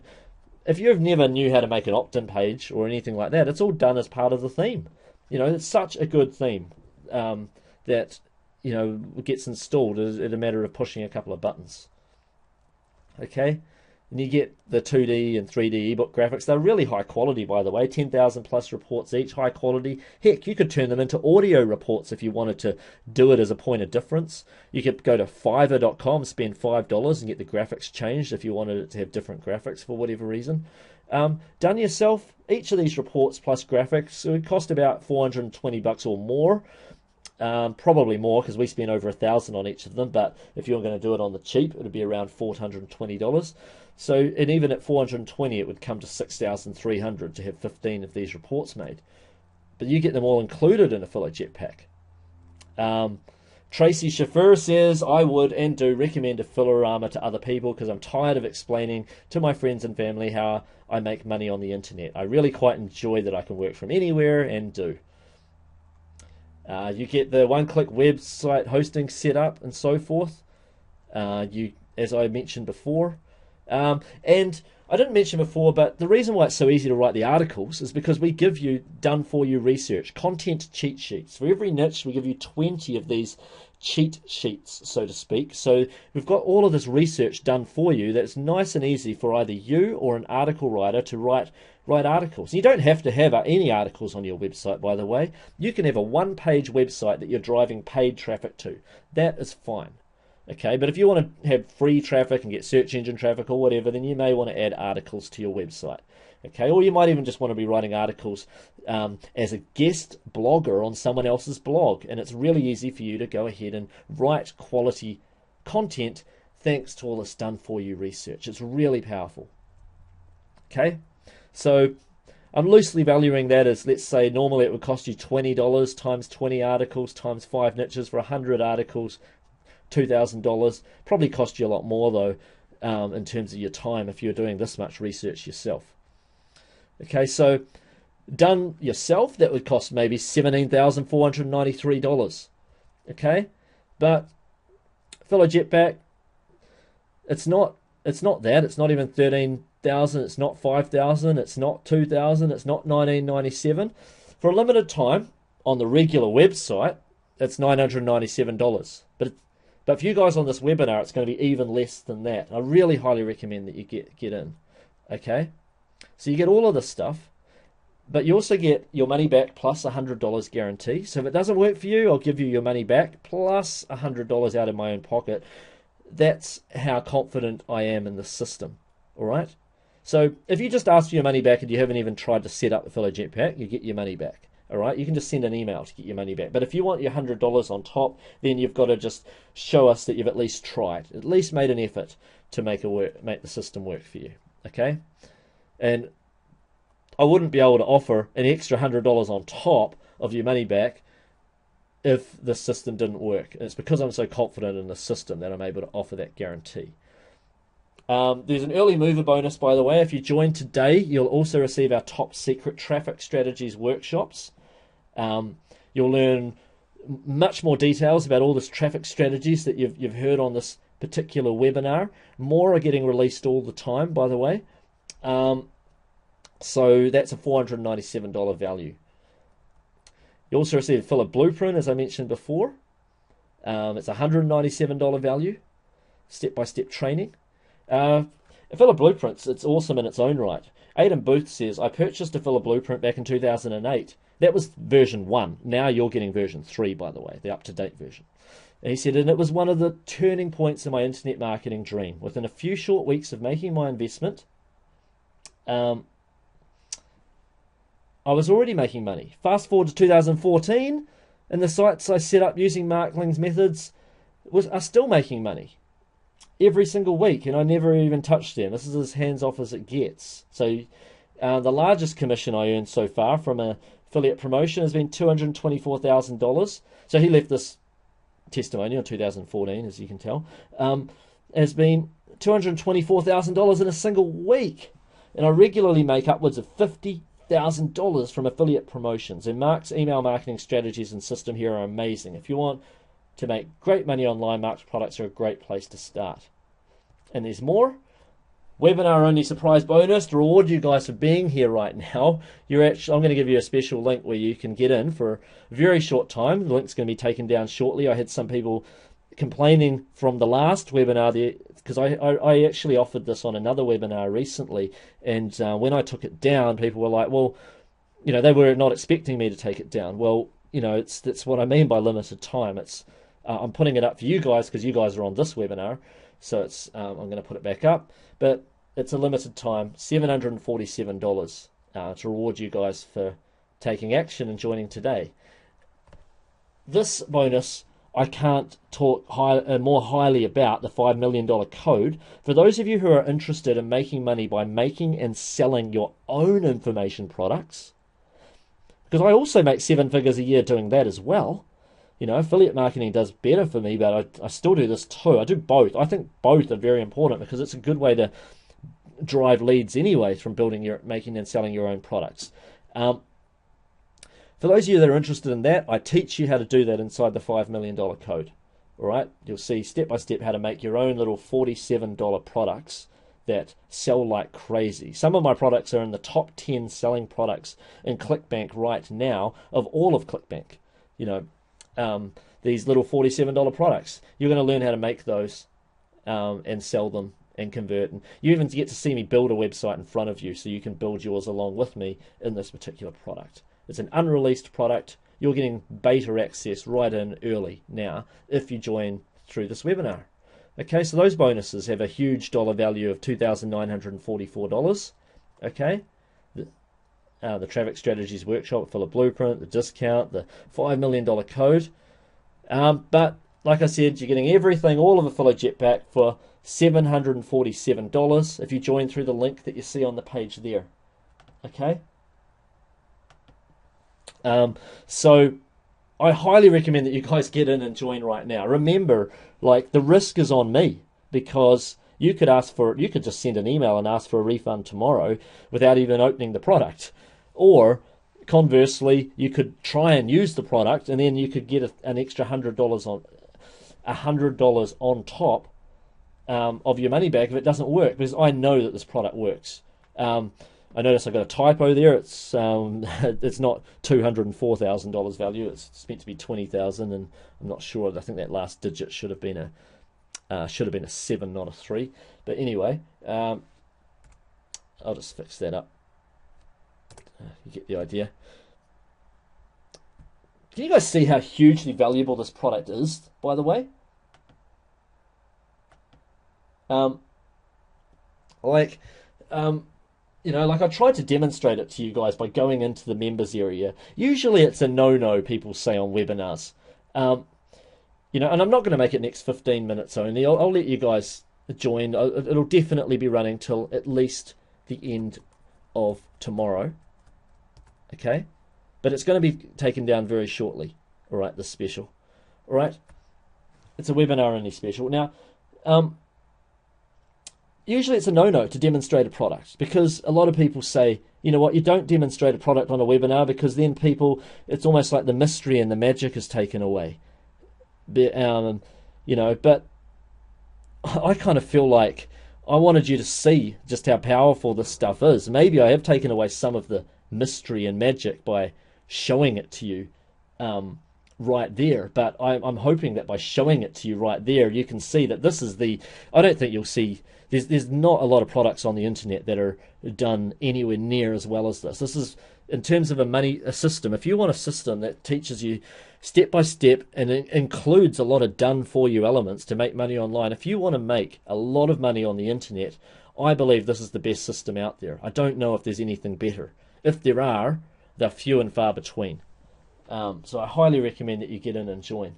if you've never knew how to make an opt-in page or anything like that, it's all done as part of the theme. It's such a good theme that, gets installed in a matter of pushing a couple of buttons. Okay? And you get the 2D and 3D ebook graphics. They're really high quality, by the way. 10,000 plus reports each, high quality. Heck, you could turn them into audio reports if you wanted to do it as a point of difference. You could go to Fiverr.com, spend $5 and get the graphics changed if you wanted it to have different graphics for whatever reason. Done yourself, each of these reports plus graphics, it would cost about $420 or more. Probably more because we spent over $1,000 on each of them, but if you're going to do it on the cheap, it would be around $420. So, and even at $420, it would come to $6,300 to have 15 of these reports made. But you get them all included in a filler jetpack. Tracy Chauffeur says, I would and do recommend a Fillerama to other people because I'm tired of explaining to my friends and family how I make money on the internet. I really quite enjoy that I can work from anywhere and do. You get the one-click website hosting set up and so forth. As I mentioned before. And I didn't mention before, but the reason why it's so easy to write the articles is because we give you done-for-you research, content cheat sheets. For every niche, we give you 20 of these cheat sheets, so to speak. So we've got all of this research done for you that's nice and easy for either you or an article writer to write articles. You don't have to have any articles on your website, by the way. You can have a one-page website that you're driving paid traffic to. That is fine. Okay, but if you want to have free traffic and get search engine traffic or whatever, then you may want to add articles to your website. Okay, or you might even just want to be writing articles as a guest blogger on someone else's blog, and it's really easy for you to go ahead and write quality content thanks to all this done-for-you research. It's really powerful. Okay, so I'm loosely valuing that as, let's say, normally it would cost you $20 times 20 articles times 5 niches for 100 articles. $2,000. Probably cost you a lot more though, in terms of your time if you're doing this much research yourself. Okay, so done yourself, that would cost maybe $17,493. Okay, but Filler Jetpack, it's not that. It's not even 13,000. It's not 5,000. It's not 2,000. It's not 1997. For a limited time on the regular website, it's $997. But for you guys on this webinar, it's going to be even less than that. I really highly recommend that you get in. Okay? So you get all of this stuff, but you also get your money back plus $100 guarantee. So if it doesn't work for you, I'll give you your money back plus $100 out of my own pocket. That's how confident I am in the system. All right? So if you just ask for your money back and you haven't even tried to set up the Filler Jetpack, you get your money back. All right, you can just send an email to get your money back. But if you want your $100 on top, then you've got to just show us that you've at least tried, at least made an effort to make the system work for you. Okay, and I wouldn't be able to offer an extra $100 on top of your money back if the system didn't work. And it's because I'm so confident in the system that I'm able to offer that guarantee. There's an early mover bonus, by the way. If you join today, you'll also receive our top secret traffic strategies workshops. You'll learn much more details about all this traffic strategies that you've heard on this particular webinar. More are getting released all the time, by the way. So that's a $497 value. You also receive a Filler Blueprint, as I mentioned before. It's a $197 value. step-by-step training. Affiliate Blueprints, it's awesome in its own right. Aidan Booth says, I purchased Affiliate Blueprint back in 2008. That was version 1. Now you're getting version 3, by the way, the up-to-date version. And he said, and it was one of the turning points in my internet marketing dream. Within a few short weeks of making my investment, I was already making money. Fast forward to 2014, and the sites I set up using Mark Ling's methods are still making money every single week, and I never even touched them. This is as hands-off as it gets. So the largest commission I earned so far from an affiliate promotion has been $224,000. So he left this testimonial in 2014, as you can tell, has been $224,000 in a single week. And I regularly make upwards of $50,000 from affiliate promotions. And Mark's email marketing strategies and system here are amazing. If you want to make great money online, Mark's products are a great place to start. And there's more. Webinar only surprise bonus to reward you guys for being here right now. I'm going to give you a special link where you can get in for a very short time. The link's going to be taken down shortly. I had some people complaining from the last webinar there, because I actually offered this on another webinar recently, and when I took it down, people were like, well, they were not expecting me to take it down. Well, that's what I mean by limited time. I'm putting it up for you guys because you guys are on this webinar, so I'm going to put it back up, but it's a limited time, $747 to reward you guys for taking action and joining today. This bonus, I can't talk more highly about, the $5 million code. For those of you who are interested in making money by making and selling your own information products, because I also make 7 figures a year doing that as well. Affiliate marketing does better for me, but I still do this too. I do both. I think both are very important because it's a good way to drive leads anyway from making and selling your own products. For those of you that are interested in that, I teach you how to do that inside the $5 million code. All right, you'll see step by step how to make your own little $47 products that sell like crazy. Some of my products are in the top 10 selling products in ClickBank right now of all of ClickBank. These little $47 products. You're going to learn how to make those and sell them and convert. And you even get to see me build a website in front of you so you can build yours along with me in this particular product. It's an unreleased product. You're getting beta access right in early now if you join through this webinar. Okay, so those bonuses have a huge dollar value of $2,944. Okay, the Traffic Strategies Workshop, Affiliate Blueprint, the discount, the $5 million code. But like I said, you're getting everything, all of Affiliate Jetpack for $747 if you join through the link that you see on the page there. Okay. So I highly recommend that you guys get in and join right now. Remember, the risk is on me, because you could just send an email and ask for a refund tomorrow without even opening the product. Or conversely, you could try and use the product and then you could get an extra $100 on top of your money back if it doesn't work, because I know that this product works. I notice I got a typo there. It's not $204,000 value. It's meant to be $20,000, and I'm not sure. I think that last digit should have been a 7, not a 3. But anyway, I'll just fix that up. You get the idea. Can you guys see how hugely valuable this product is, by the way? I tried to demonstrate it to you guys by going into the members area. Usually it's a no-no, people say on webinars. And I'm not going to make it next 15 minutes only. I'll let you guys join. It'll definitely be running till at least the end of tomorrow. Okay? But it's going to be taken down very shortly. All right, this special. All right? It's a webinar only special. Now, usually it's a no-no to demonstrate a product, because a lot of people say, you know what, you don't demonstrate a product on a webinar because then it's almost like the mystery and the magic is taken away. But I kind of feel like I wanted you to see just how powerful this stuff is. Maybe I have taken away some of the mystery and magic by showing it to you right there, but I'm hoping that by showing it to you right there, you can see that this is the. I don't think you'll see. There's not a lot of products on the internet that are done anywhere near as well as this. This is, in terms of a system. If you want a system that teaches you step by step and it includes a lot of done for you elements to make money online. If you want to make a lot of money on the internet, I believe this is the best system out there. I don't know if there's anything better. If there are, they're few and far between. So I highly recommend that you get in and join.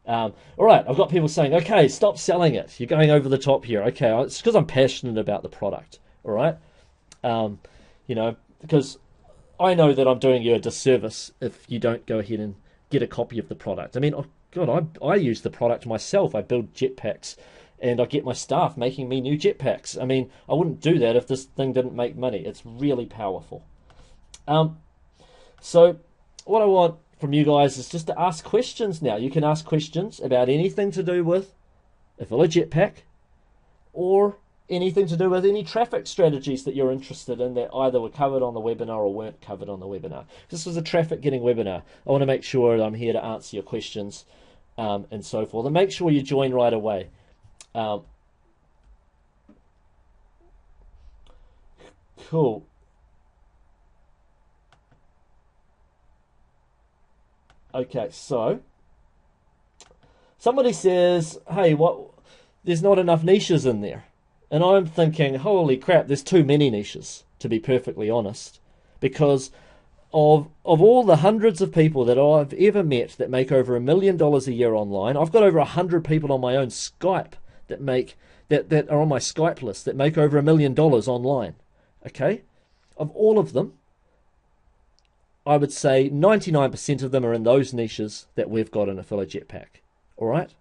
All right, I've got people saying, okay, stop selling it. You're going over the top here. Okay, it's because I'm passionate about the product. All right, because I know that I'm doing you a disservice if you don't go ahead and get a copy of the product. I mean, oh God, I use the product myself. I build jetpacks, and I get my staff making me new jetpacks. I mean, I wouldn't do that if this thing didn't make money. It's really powerful. So what I want from you guys is just to ask questions now. You can ask questions about anything to do with a Villa jetpack or anything to do with any traffic strategies that you're interested in that either were covered on the webinar or weren't covered on the webinar. This was a traffic getting webinar. I want to make sure that I'm here to answer your questions and so forth. And make sure you join right away. Cool. Okay, so somebody says, hey, there's not enough niches in there. And I'm thinking, holy crap, there's too many niches, to be perfectly honest. Because of all the hundreds of people that I've ever met that make over $1 million a year online, I've got over 100 people on my own Skype that are on my Skype list that make over $1 million online. Okay? Of all of them, I would say 99% of them are in those niches that we've got in Affiliate Jetpack. All right?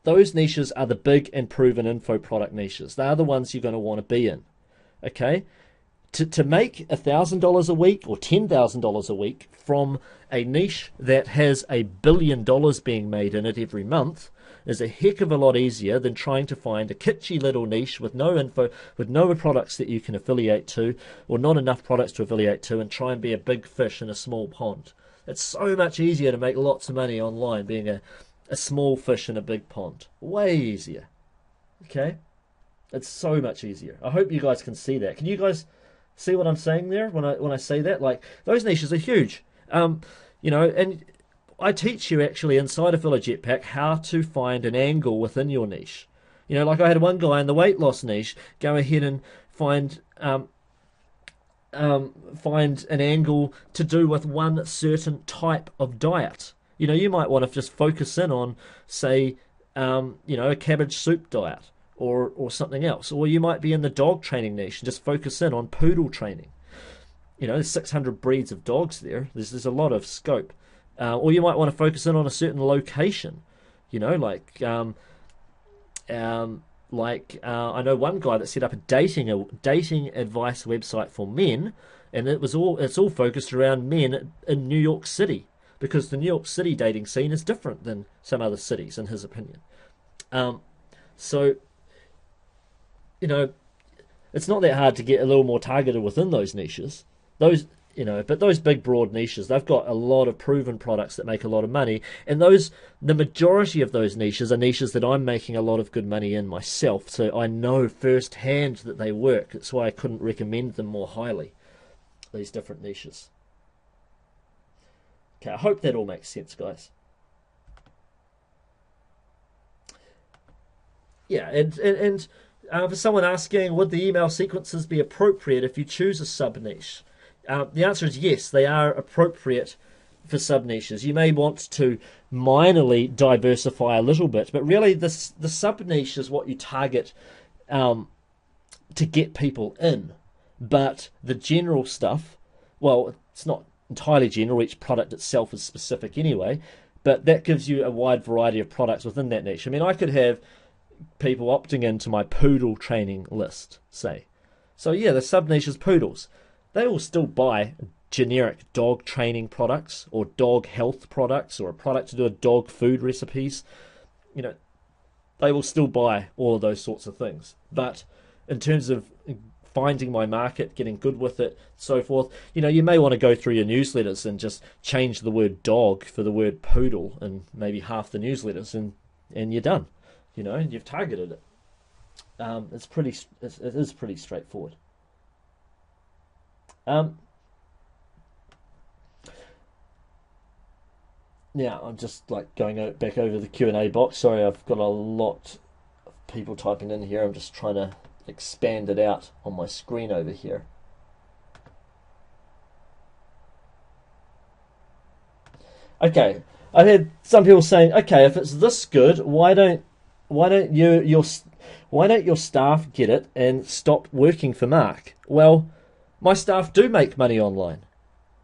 Those niches are the big and proven info product niches. They are the ones you're going to want to be in. Okay? To make $1,000 a week or $10,000 a week from a niche that has $1 billion being made in it every month is a heck of a lot easier than trying to find a kitschy little niche with no info, with no products that you can affiliate to, or not enough products to affiliate to, and try and be a big fish in a small pond. It's so much easier to make lots of money online being a small fish in a big pond. Way easier. Okay? It's so much easier. I hope you guys can see that. Can you guys see what I'm saying there when I say that? Like, those niches are huge. And I teach you actually inside of Villa Jetpack how to find an angle within your niche. Like I had one guy in the weight loss niche go ahead and find an angle to do with one certain type of diet. You might want to just focus in on, say, a cabbage soup diet or something else. Or you might be in the dog training niche and just focus in on poodle training. There's 600 breeds of dogs there. There's a lot of scope. Or you might want to focus in on a certain location, like I know one guy that set up a dating advice website for men, and it's all focused around men in New York City, because the New York City dating scene is different than some other cities, in his opinion. So it's not that hard to get a little more targeted within those niches. But those big broad niches, they've got a lot of proven products that make a lot of money, and the majority of those niches are niches that I'm making a lot of good money in myself, so I know firsthand that they work. That's why I couldn't recommend them more highly, these different niches. Okay, I hope that all makes sense, guys. Yeah, and for someone asking, would the email sequences be appropriate if you choose a sub-niche? The answer is yes, they are appropriate for sub-niches. You may want to minorly diversify a little bit, but really the sub-niche is what you target to get people in. But the general stuff, well, it's not entirely general, each product itself is specific anyway, but that gives you a wide variety of products within that niche. I mean, I could have people opting into my poodle training list, say. So yeah, the sub-niche is poodles. They will still buy generic dog training products or dog health products or a product to do with dog food recipes. They will still buy all of those sorts of things. But in terms of finding my market, getting good with it, so forth. You may want to go through your newsletters and just change the word dog for the word poodle in maybe half the newsletters, and you're done. You've targeted it. It is pretty straightforward. Now I'm just going back over the Q&A box. Sorry, I've got a lot of people typing in here. I'm just trying to expand it out on my screen over here. Okay, I've had some people saying, okay, if it's this good, why don't your staff get it and stop working for Mark? Well, my staff do make money online.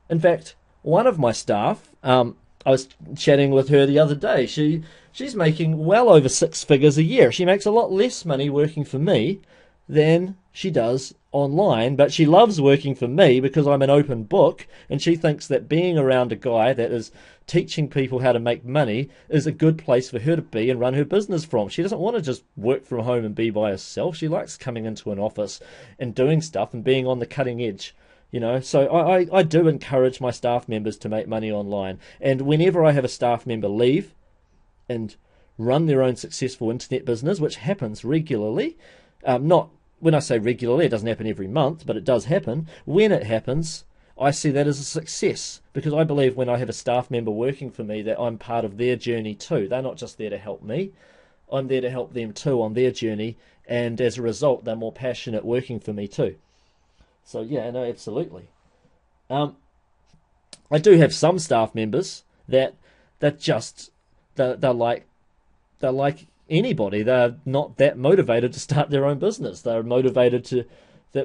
In fact, one of my staff, I was chatting with her the other day. She's making well over 6 figures a year. She makes a lot less money working for me than she does online, but she loves working for me because I'm an open book, and she thinks that being around a guy that is teaching people how to make money is a good place for her to be and run her business from. She doesn't want to just work from home and be by herself. She likes coming into an office and doing stuff and being on the cutting edge. So I do encourage my staff members to make money online. And whenever I have a staff member leave and run their own successful internet business, which happens regularly, not when I say regularly, it doesn't happen every month, but it does happen. When it happens, I see that as a success, because I believe when I have a staff member working for me that I'm part of their journey too. They're not just there to help me. I'm there to help them too on their journey, and as a result, they're more passionate working for me too. So yeah, no, absolutely. I do have some staff members that they're like anybody. They're not that motivated to start their own business. They're motivated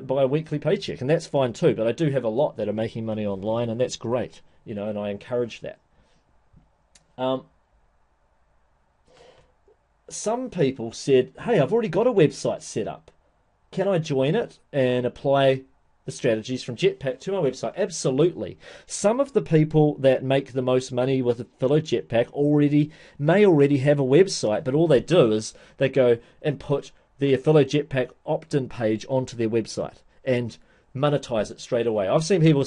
by a weekly paycheck, and that's fine too. But I do have a lot that are making money online, and that's great, and I encourage that. Some people said, "Hey, I've already got a website set up. Can I join it and apply the strategies from Jetpack to my website?" Absolutely. Some of the people that make the most money with Affiliate Jetpack may already have a website, but all they do is they go and put the Affiliate Jetpack opt-in page onto their website and monetize it straight away. I've seen people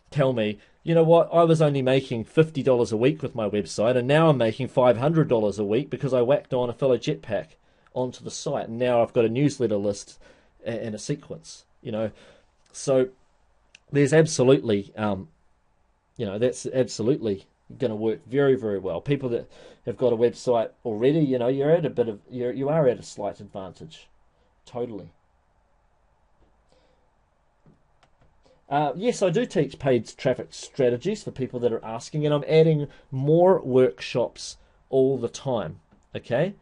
tell me, you know what, I was only making $50 a week with my website, and now I'm making $500 a week because I whacked on Affiliate Jetpack onto the site, and now I've got a newsletter list and a sequence, So there's absolutely, that's absolutely going to work very, very well. People that have got a website already, you are at a slight advantage, totally. Yes, I do teach paid traffic strategies for people that are asking, and I'm adding more workshops all the time. Okay,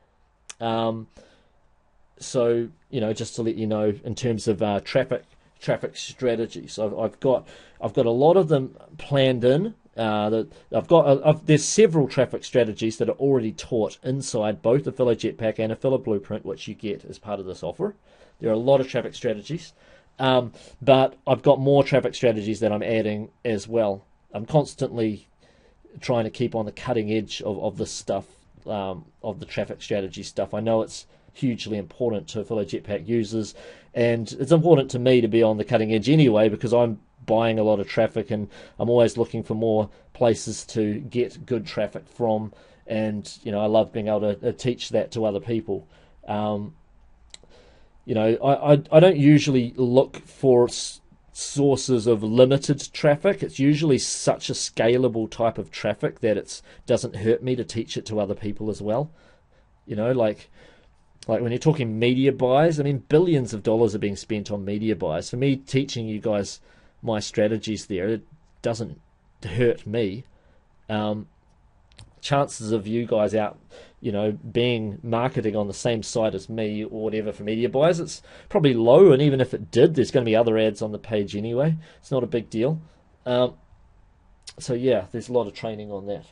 so just to let you know, in terms of traffic strategies, I've got a lot of them planned in. There's several traffic strategies that are already taught inside both Affiliate Jetpack and Affiliate Blueprint, which you get as part of this offer. There are a lot of traffic strategies, but I've got more traffic strategies that I'm adding as well. I'm constantly trying to keep on the cutting edge of this stuff, of the traffic strategy stuff. I know it's hugely important to Affiliate Jetpack users, and it's important to me to be on the cutting edge anyway, because I'm buying a lot of traffic and I'm always looking for more places to get good traffic from, and I love being able to teach that to other people. I don't usually look for sources of limited traffic. It's usually such a scalable type of traffic that it doesn't hurt me to teach it to other people as well. Like when you're talking media buys, I mean, billions of dollars are being spent on media buys. For me, teaching you guys my strategies there, it doesn't hurt me. Chances of you guys out, being marketing on the same site as me or whatever for media buys, it's probably low. And even if it did, there's going to be other ads on the page anyway. It's not a big deal. So yeah, there's a lot of training on that.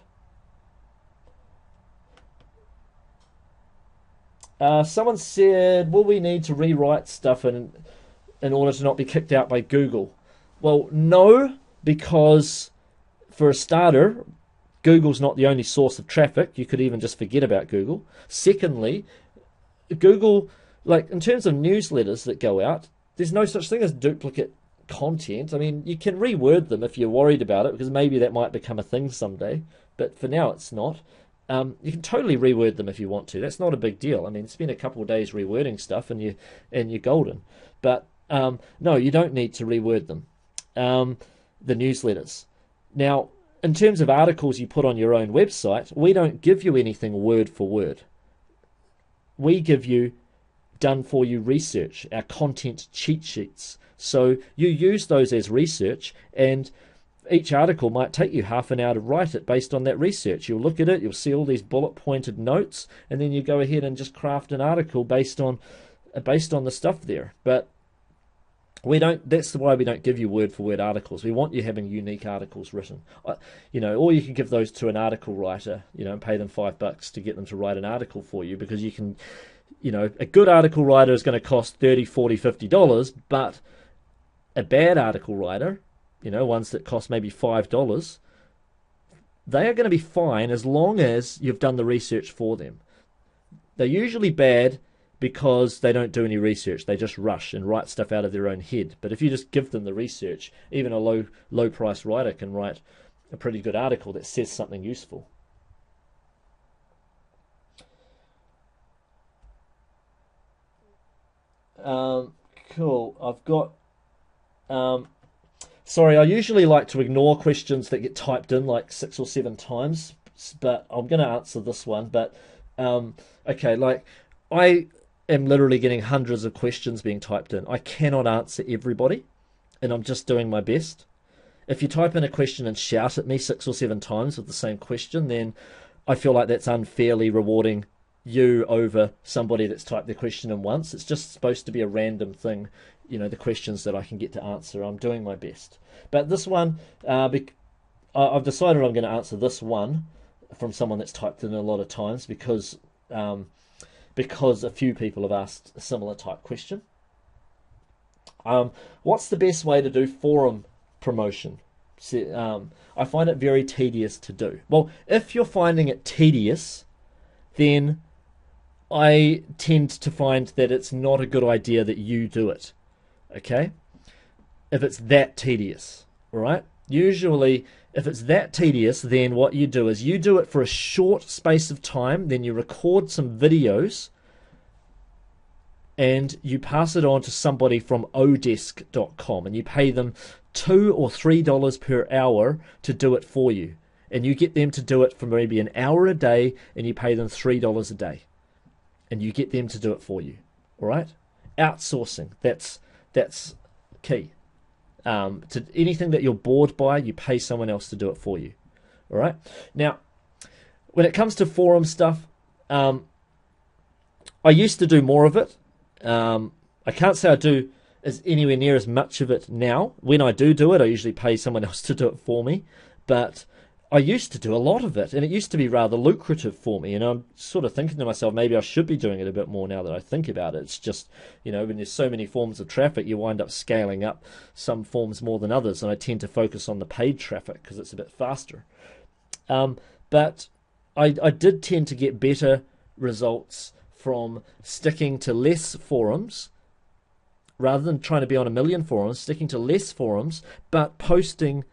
Someone said, will we need to rewrite stuff in order to not be kicked out by Google? Well, no, because for a starter, Google's not the only source of traffic. You could even just forget about Google. Secondly, Google, in terms of newsletters that go out, there's no such thing as duplicate content. I mean, you can reword them if you're worried about it, because maybe that might become a thing someday, but for now it's not. You can totally reword them if you want to. That's not a big deal. I mean, spend a couple of days rewording stuff and you're golden. But no, you don't need to reword them. The newsletters. Now, in terms of articles you put on your own website, we don't give you anything word for word. We give you done for you research, our content cheat sheets. So you use those as research, and each article might take you half an hour to write it based on that research. You'll look at it, you'll see all these bullet pointed notes, and then you go ahead and just craft an article based on the stuff there. But we don't. That's why we don't give you word for word articles. We want you having unique articles written. Or you can give those to an article writer, and pay them $5 to get them to write an article for you, because you can, a good article writer is going to cost $30, $40, $50, but a bad article writer, ones that cost maybe $5, they are going to be fine as long as you've done the research for them. They're usually bad because they don't do any research. They just rush and write stuff out of their own head. But if you just give them the research, even a low price writer can write a pretty good article that says something useful. Cool. I've got sorry, I usually like to ignore questions that get typed in like 6 or 7 times, but I'm going to answer this one. But okay, I am literally getting hundreds of questions being typed in. I cannot answer everybody, and I'm just doing my best. If you type in a question and shout at me 6 or 7 times with the same question, then I feel like that's unfairly rewarding you over somebody that's typed their question in once. It's just supposed to be a random thing, the questions that I can get to answer. I'm doing my best. But this one, I've decided I'm going to answer this one from someone that's typed in a lot of times, because a few people have asked a similar type question. What's the best way to do forum promotion? I find it very tedious to do. Well, if you're finding it tedious, then I tend to find that it's not a good idea that you do it. Okay? If it's that tedious, all right? Usually, if it's that tedious, then what you do is you do it for a short space of time, then you record some videos, and you pass it on to somebody from odesk.com, and you pay them $2 or $3 per hour to do it for you. And you get them to do it for maybe an hour a day, and you pay them $3 a day. And you get them to do it for you. All right? Outsourcing. That's key. To anything that you're bored by, you pay someone else to do it for you. All right? Now, when it comes to forum stuff, I used to do more of it. I can't say I do anywhere near as much of it now. When I do it, I usually pay someone else to do it for me. But I used to do a lot of it, and it used to be rather lucrative for me. And I'm sort of thinking to myself, maybe I should be doing it a bit more now that I think about it. It's just, when there's so many forms of traffic, you wind up scaling up some forms more than others, and I tend to focus on the paid traffic because it's a bit faster. But I did tend to get better results from sticking to less forums, rather than trying to be on a million forums, sticking to less forums, but posting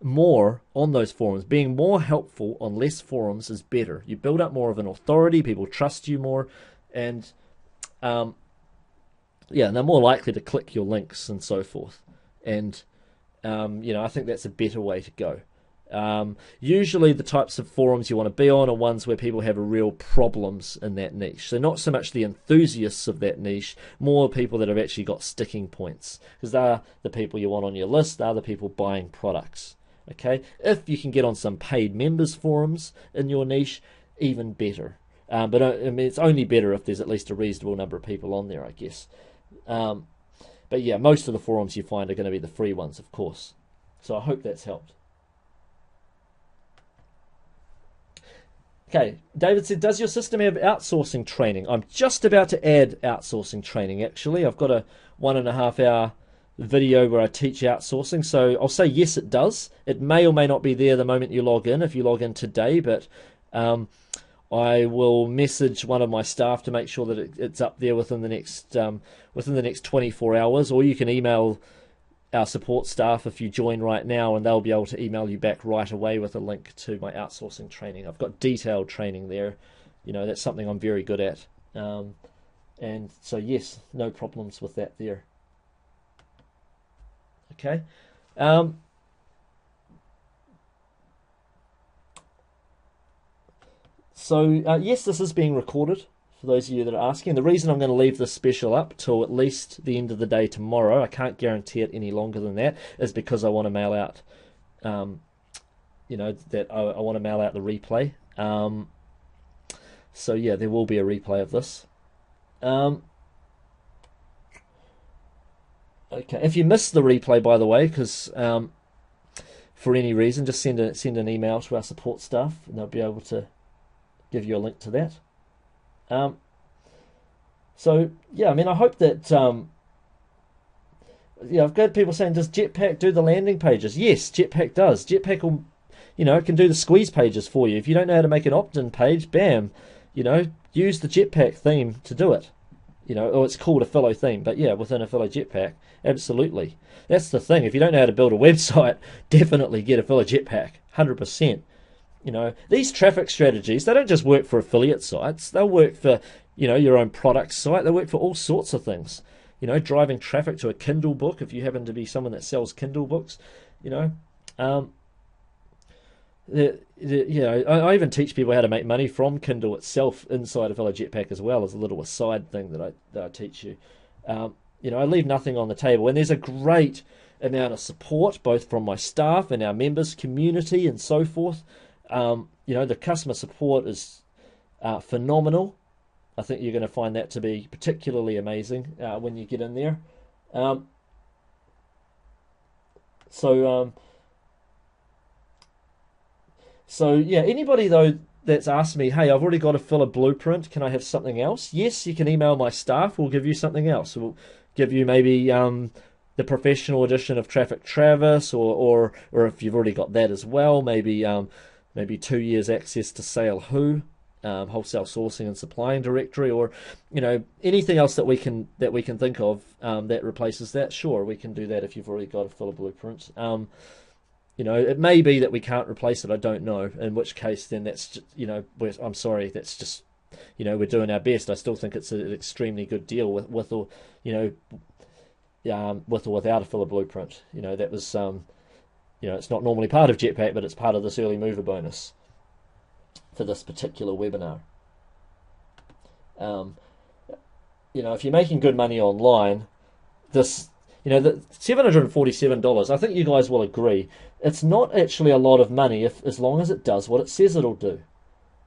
more on those forums. Being more helpful on less forums is better. You build up more of an authority, people trust you more, and and they're more likely to click your links and so forth. And I think that's a better way to go. Usually the types of forums you want to be on are ones where people have real problems in that niche. So not so much the enthusiasts of that niche, more people that have actually got sticking points, because they're the people you want on your list. They're the people buying products. Okay, if you can get on some paid members forums in your niche, even better. But I mean, it's only better if there's at least a reasonable number of people on there, I guess. But yeah, most of the forums you find are going to be the free ones, of course. So I hope that's helped. Okay, David said, does your system have outsourcing training? I'm just about to add outsourcing training, actually. I've got a 1.5 hour video where I teach outsourcing, so I'll say yes, it does. It may or may not be there the moment you log in, if you log in today, but I will message one of my staff to make sure that it's up there within the next 24 hours, or you can email our support staff if you join right now, and they'll be able to email you back right away with a link to my outsourcing training. I've got detailed training there. That's something I'm very good at. And so, yes, no problems with that there. Okay. Yes, this is being recorded, for those of you that are asking. The reason I'm going to leave this special up till at least the end of the day tomorrow, I can't guarantee it any longer than that, is because I want to mail out, I want to mail out the replay. So yeah, there will be a replay of this. Okay, if you missed the replay, by the way, because for any reason, just send an email to our support staff, and they'll be able to give you a link to that. So yeah, I mean, I hope that I've got people saying, does Jetpack do the landing pages? Yes, Jetpack does. Jetpack will, it can do the squeeze pages for you. If you don't know how to make an opt-in page, bam, use the Jetpack theme to do it. Or it's called a Philo theme, but yeah, within a Philo Jetpack, absolutely. That's the thing. If you don't know how to build a website, definitely get a Philo Jetpack, 100%. These traffic strategies, they don't just work for affiliate sites. They'll work for, your own product site. They work for all sorts of things. Driving traffic to a Kindle book, if you happen to be someone that sells Kindle books, I even teach people how to make money from Kindle itself inside of Philo Jetpack as well, as a little aside thing that I teach you. I leave nothing on the table, and there's a great amount of support both from my staff and our members community and so forth. The customer support is phenomenal. I think you're going to find that to be particularly amazing when you get in there. So yeah, anybody though that's asked me, hey, I've already got a Philo blueprint, can I have something else? Yes, you can email my staff. We'll give you something else. We'll give you maybe the professional edition of Traffic Travis, or if you've already got that as well, maybe 2 years access to Sale Who, wholesale sourcing and supplying directory, or anything else that we can think of that replaces that. Sure, we can do that if you've already got a Philo blueprint. It may be that we can't replace it. I don't know. In which case, then that's just, I'm sorry. That's just, we're doing our best. I still think it's an extremely good deal with or without a Philo blueprint. That was it's not normally part of Jetpack, but it's part of this early mover bonus for this particular webinar. If you're making good money online, the $747, I think you guys will agree, it's not actually a lot of money as long as it does what it says it'll do.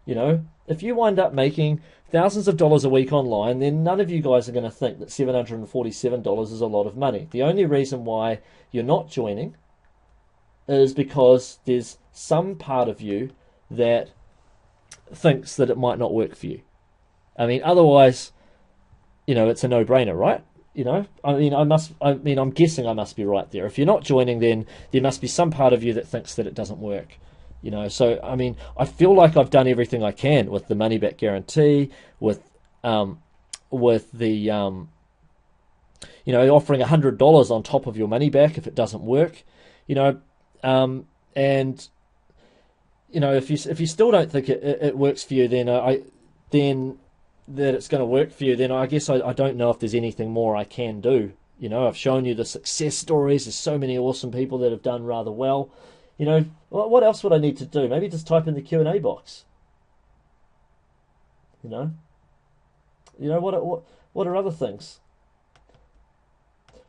If you wind up making thousands of dollars a week online, then none of you guys are going to think that $747 is a lot of money. The only reason why you're not joining is because there's some part of you that thinks that it might not work for you. I mean, otherwise, it's a no-brainer, right? I'm guessing I must be right there. If you're not joining, then there must be some part of you that thinks that it doesn't work. So I mean, I feel like I've done everything I can with the money back guarantee, with the offering $100 on top of your money back if it doesn't work, and if you still don't think it works for you, then that it's going to work for you, then I guess I don't know if there's anything more I can do. I've shown you the success stories. There's so many awesome people that have done rather well. What else would I need to do? Maybe just type in the Q&A box. What are other things?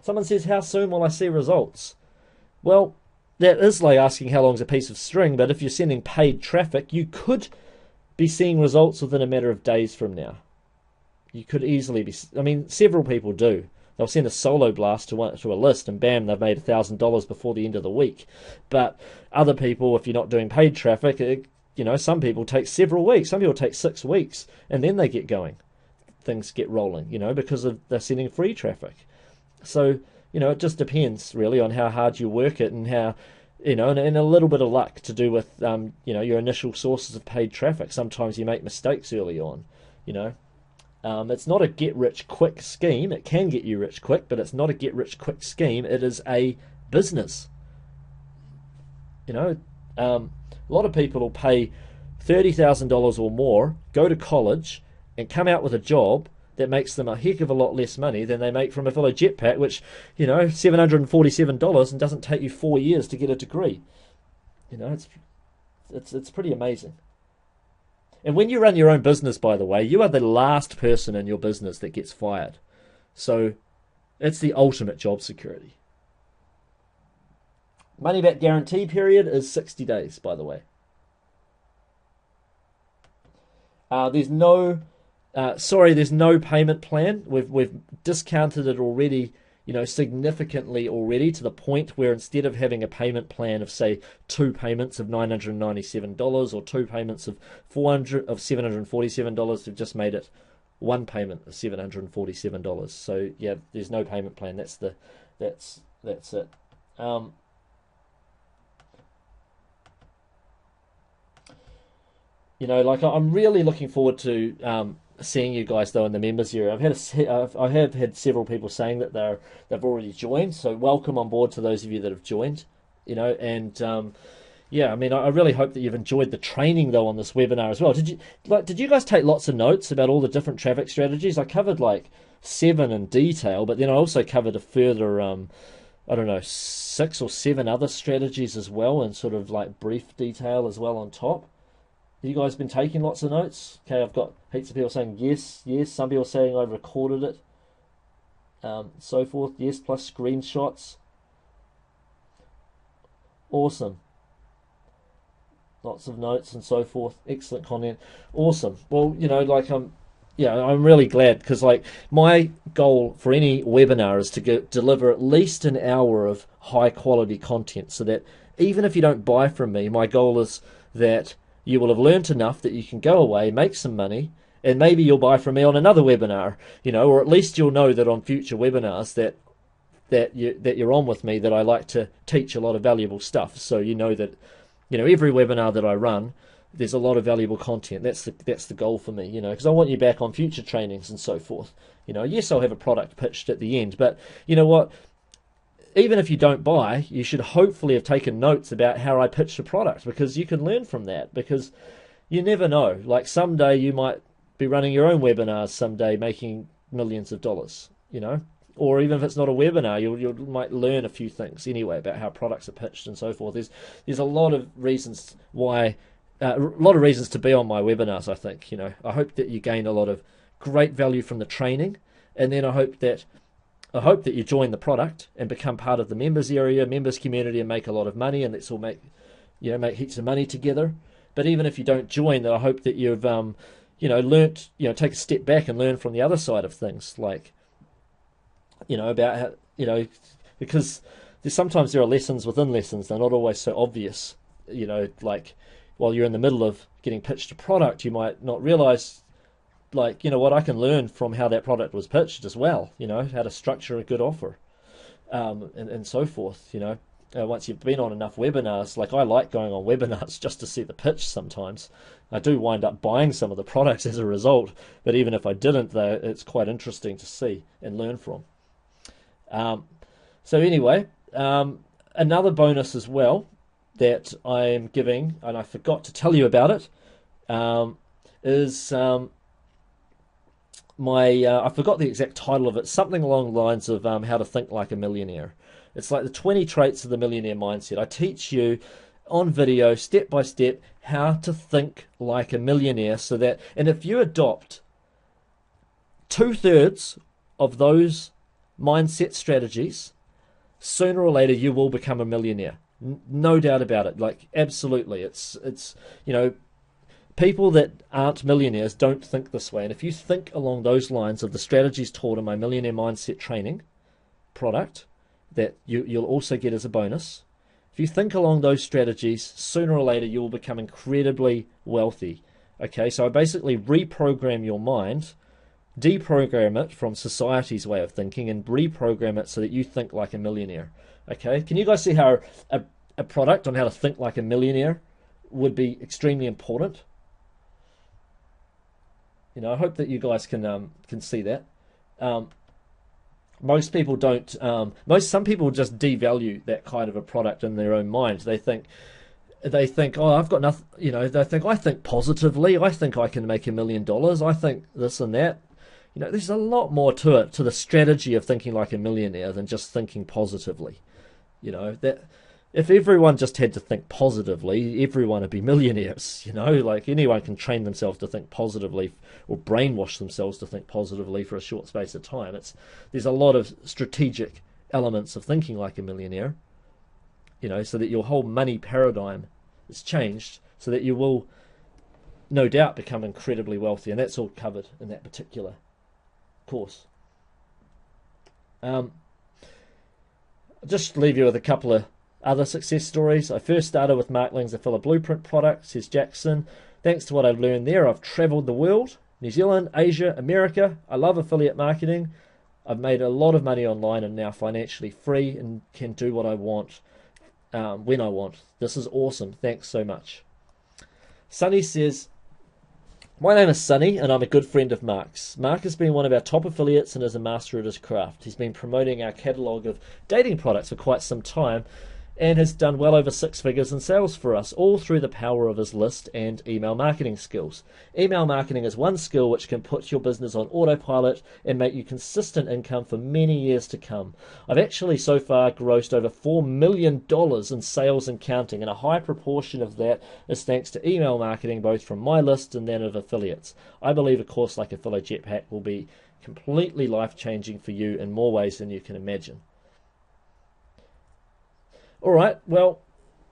Someone says, how soon will I see results? Well, that is like asking how long's a piece of string, but if you're sending paid traffic, you could be seeing results within a matter of days from now. You could easily be. Several people do. They'll send a solo blast to a list, and bam, they've made $1,000 before the end of the week. But other people, if you're not doing paid traffic, some people take several weeks. Some people take 6 weeks, and then they get going. Things get rolling, because they're sending free traffic. So, it just depends really on how hard you work it and how, you know, and a little bit of luck to do with, you know, your initial sources of paid traffic. Sometimes you make mistakes early on, you know. It's not a get-rich-quick scheme. It can get you rich quick, but it's not a get-rich-quick scheme. It is a business. You know, a lot of people will pay $30,000 or more, go to college, and come out with a job that makes them a heck of a lot less money than they make from a fellow jetpack, which, you know, $747 and doesn't take you 4 years to get a degree. You know, it's pretty amazing. And when you run your own business, by the way, you are the last person in your business that gets fired. So it's the ultimate job security. Money back guarantee period is 60 days, by the way. There's no payment plan. We've discounted it already, you know, significantly already, to the point where instead of having a payment plan of, say, 2 payments of $997 or 2 payments of $747, we've just made it 1 payment of $747. So yeah, there's no payment plan. That's it. You know, like, I'm really looking forward to seeing you guys though in the members area. I have had several people saying that they've already joined, so welcome on board to those of you that have joined. You know, and yeah, I mean, I really hope that you've enjoyed the training though on this webinar as well. Did you guys take lots of notes about all the different traffic strategies? I covered like 7 in detail, but then I also covered a further I don't know, 6 or 7 other strategies as well, in sort of like brief detail as well on top. Have you guys been taking lots of notes? Okay, I've got heaps of people saying yes. Some people saying I recorded it. So forth. Yes, plus screenshots. Awesome. Lots of notes and so forth. Excellent content. Awesome. Well, you know, like, I'm really glad, because like, my goal for any webinar is to deliver at least an hour of high quality content, so that even if you don't buy from me, my goal is that you will have learnt enough that you can go away, make some money, and maybe you'll buy from me on another webinar, you know, or at least you'll know that on future webinars that you're on with me, that I like to teach a lot of valuable stuff. So you know that, you know, every webinar that I run, there's a lot of valuable content. That's the goal for me, you know, because I want you back on future trainings and so forth. You know, yes, I'll have a product pitched at the end, but you know what? Even if you don't buy, you should hopefully have taken notes about how I pitched a product, because you can learn from that, because you never know. Like, someday you might be running your own webinars someday, making millions of dollars, you know, or even if it's not a webinar, you might learn a few things anyway about how products are pitched and so forth. There's a lot of reasons why, a lot of reasons to be on my webinars, I think. You know, I hope that you gain a lot of great value from the training, and then I hope that you join the product and become part of the members area, members community, and make a lot of money, and let's all make heaps of money together. But even if you don't join, then I hope that you've learnt, you know, take a step back and learn from the other side of things, like, you know, about how, you know, because sometimes there are lessons within lessons. They're not always so obvious. You know, like, while you're in the middle of getting pitched a product, you might not realize, like, you know what, I can learn from how that product was pitched as well, you know, how to structure a good offer, and so forth, you know. Once you've been on enough webinars, like, I like going on webinars just to see the pitch sometimes. I do wind up buying some of the products as a result, but even if I didn't, though, it's quite interesting to see and learn from. So anyway, another bonus as well that I'm giving, and I forgot to tell you about it, is I forgot the exact title of it, something along the lines of how to think like a millionaire. It's like the 20 traits of the millionaire mindset. I teach you on video, step by step, how to think like a millionaire, so that, and if you adopt 2/3 of those mindset strategies, sooner or later you will become a millionaire. No doubt about it. Like, absolutely. It's you know, people that aren't millionaires don't think this way. And if you think along those lines of the strategies taught in my Millionaire Mindset training product, that you'll also get as a bonus, if you think along those strategies, sooner or later you will become incredibly wealthy. Okay, so I basically reprogram your mind, deprogram it from society's way of thinking, and reprogram it so that you think like a millionaire. Okay, can you guys see how a product on how to think like a millionaire would be extremely important. You know, I hope that you guys can see that. Most people don't. Some people just devalue that kind of a product in their own mind. They think, oh, I've got nothing. You know, they think I think positively. I think I can make $1 million. I think this and that. You know, there's a lot more to it, to the strategy of thinking like a millionaire than just thinking positively. You know, that if everyone just had to think positively, everyone would be millionaires. You know, like anyone can train themselves to think positively or brainwash themselves to think positively for a short space of time. There's a lot of strategic elements of thinking like a millionaire, you know, so that your whole money paradigm is changed so that you will no doubt become incredibly wealthy, and that's all covered in that particular course. Just leave you with a couple of other success stories. I first started with Mark Ling's Affiliate Blueprint product, says Jackson. Thanks to what I've learned there, I've travelled the world, New Zealand, Asia, America. I love affiliate marketing. I've made a lot of money online and now financially free and can do what I want when I want. This is awesome. Thanks so much. Sunny says, my name is Sunny and I'm a good friend of Mark's. Mark has been one of our top affiliates and is a master at his craft. He's been promoting our catalogue of dating products for quite some time and has done well over 6 figures in sales for us, all through the power of his list and email marketing skills. Email marketing is one skill which can put your business on autopilot and make you consistent income for many years to come. I've actually so far grossed over $4 million in sales and counting, and a high proportion of that is thanks to email marketing, both from my list and that of affiliates. I believe a course like Affiliate Jetpack will be completely life-changing for you in more ways than you can imagine. All right, well,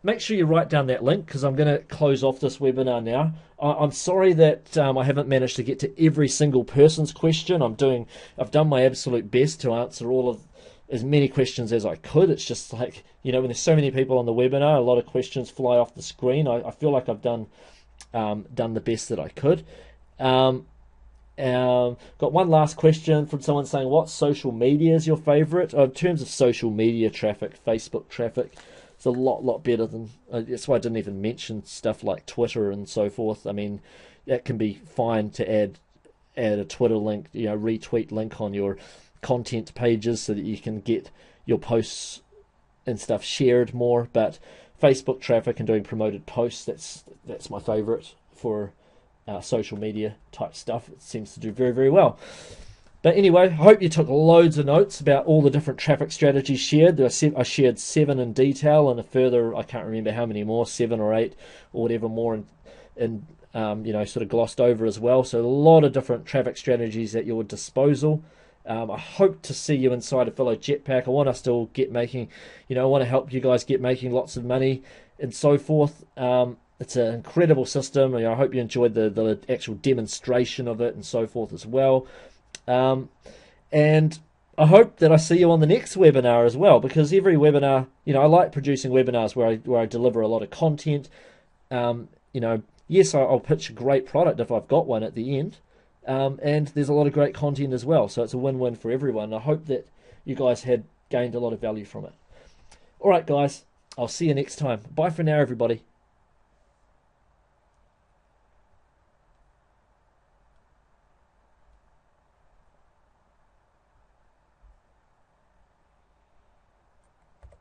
make sure you write down that link because I'm going to close off this webinar now. I'm sorry that I haven't managed to get to every single person's question. I've done my absolute best to answer all of as many questions as I could. It's just like, you know, when there's so many people on the webinar, a lot of questions fly off the screen. I feel like I've done the best that I could. Got one last question from someone saying, what social media is your favorite? In terms of social media traffic, Facebook traffic, it's a lot better than, that's why I didn't even mention stuff like Twitter and so forth. I mean, that can be fine to add a Twitter link, you know, retweet link on your content pages so that you can get your posts and stuff shared more. But Facebook traffic and doing promoted posts, that's my favorite for social media type stuff. It seems to do very, very well. But anyway, I hope you took loads of notes about all the different traffic strategies shared. I shared 7 in detail and a further, I can't remember how many more, 7 or 8 or whatever more in you know, sort of glossed over as well. So a lot of different traffic strategies at your disposal. I hope to see you inside Affiliate Jetpack. I want us to all get making, you know, I want to help you guys get making lots of money and so forth. It's an incredible system. I hope you enjoyed the actual demonstration of it and so forth as well. And I hope that I see you on the next webinar as well, because every webinar, you know, I like producing webinars where I deliver a lot of content. You know, yes, I'll pitch a great product if I've got one at the end. And there's a lot of great content as well. So it's a win-win for everyone. I hope that you guys had gained a lot of value from it. All right, guys, I'll see you next time. Bye for now, everybody.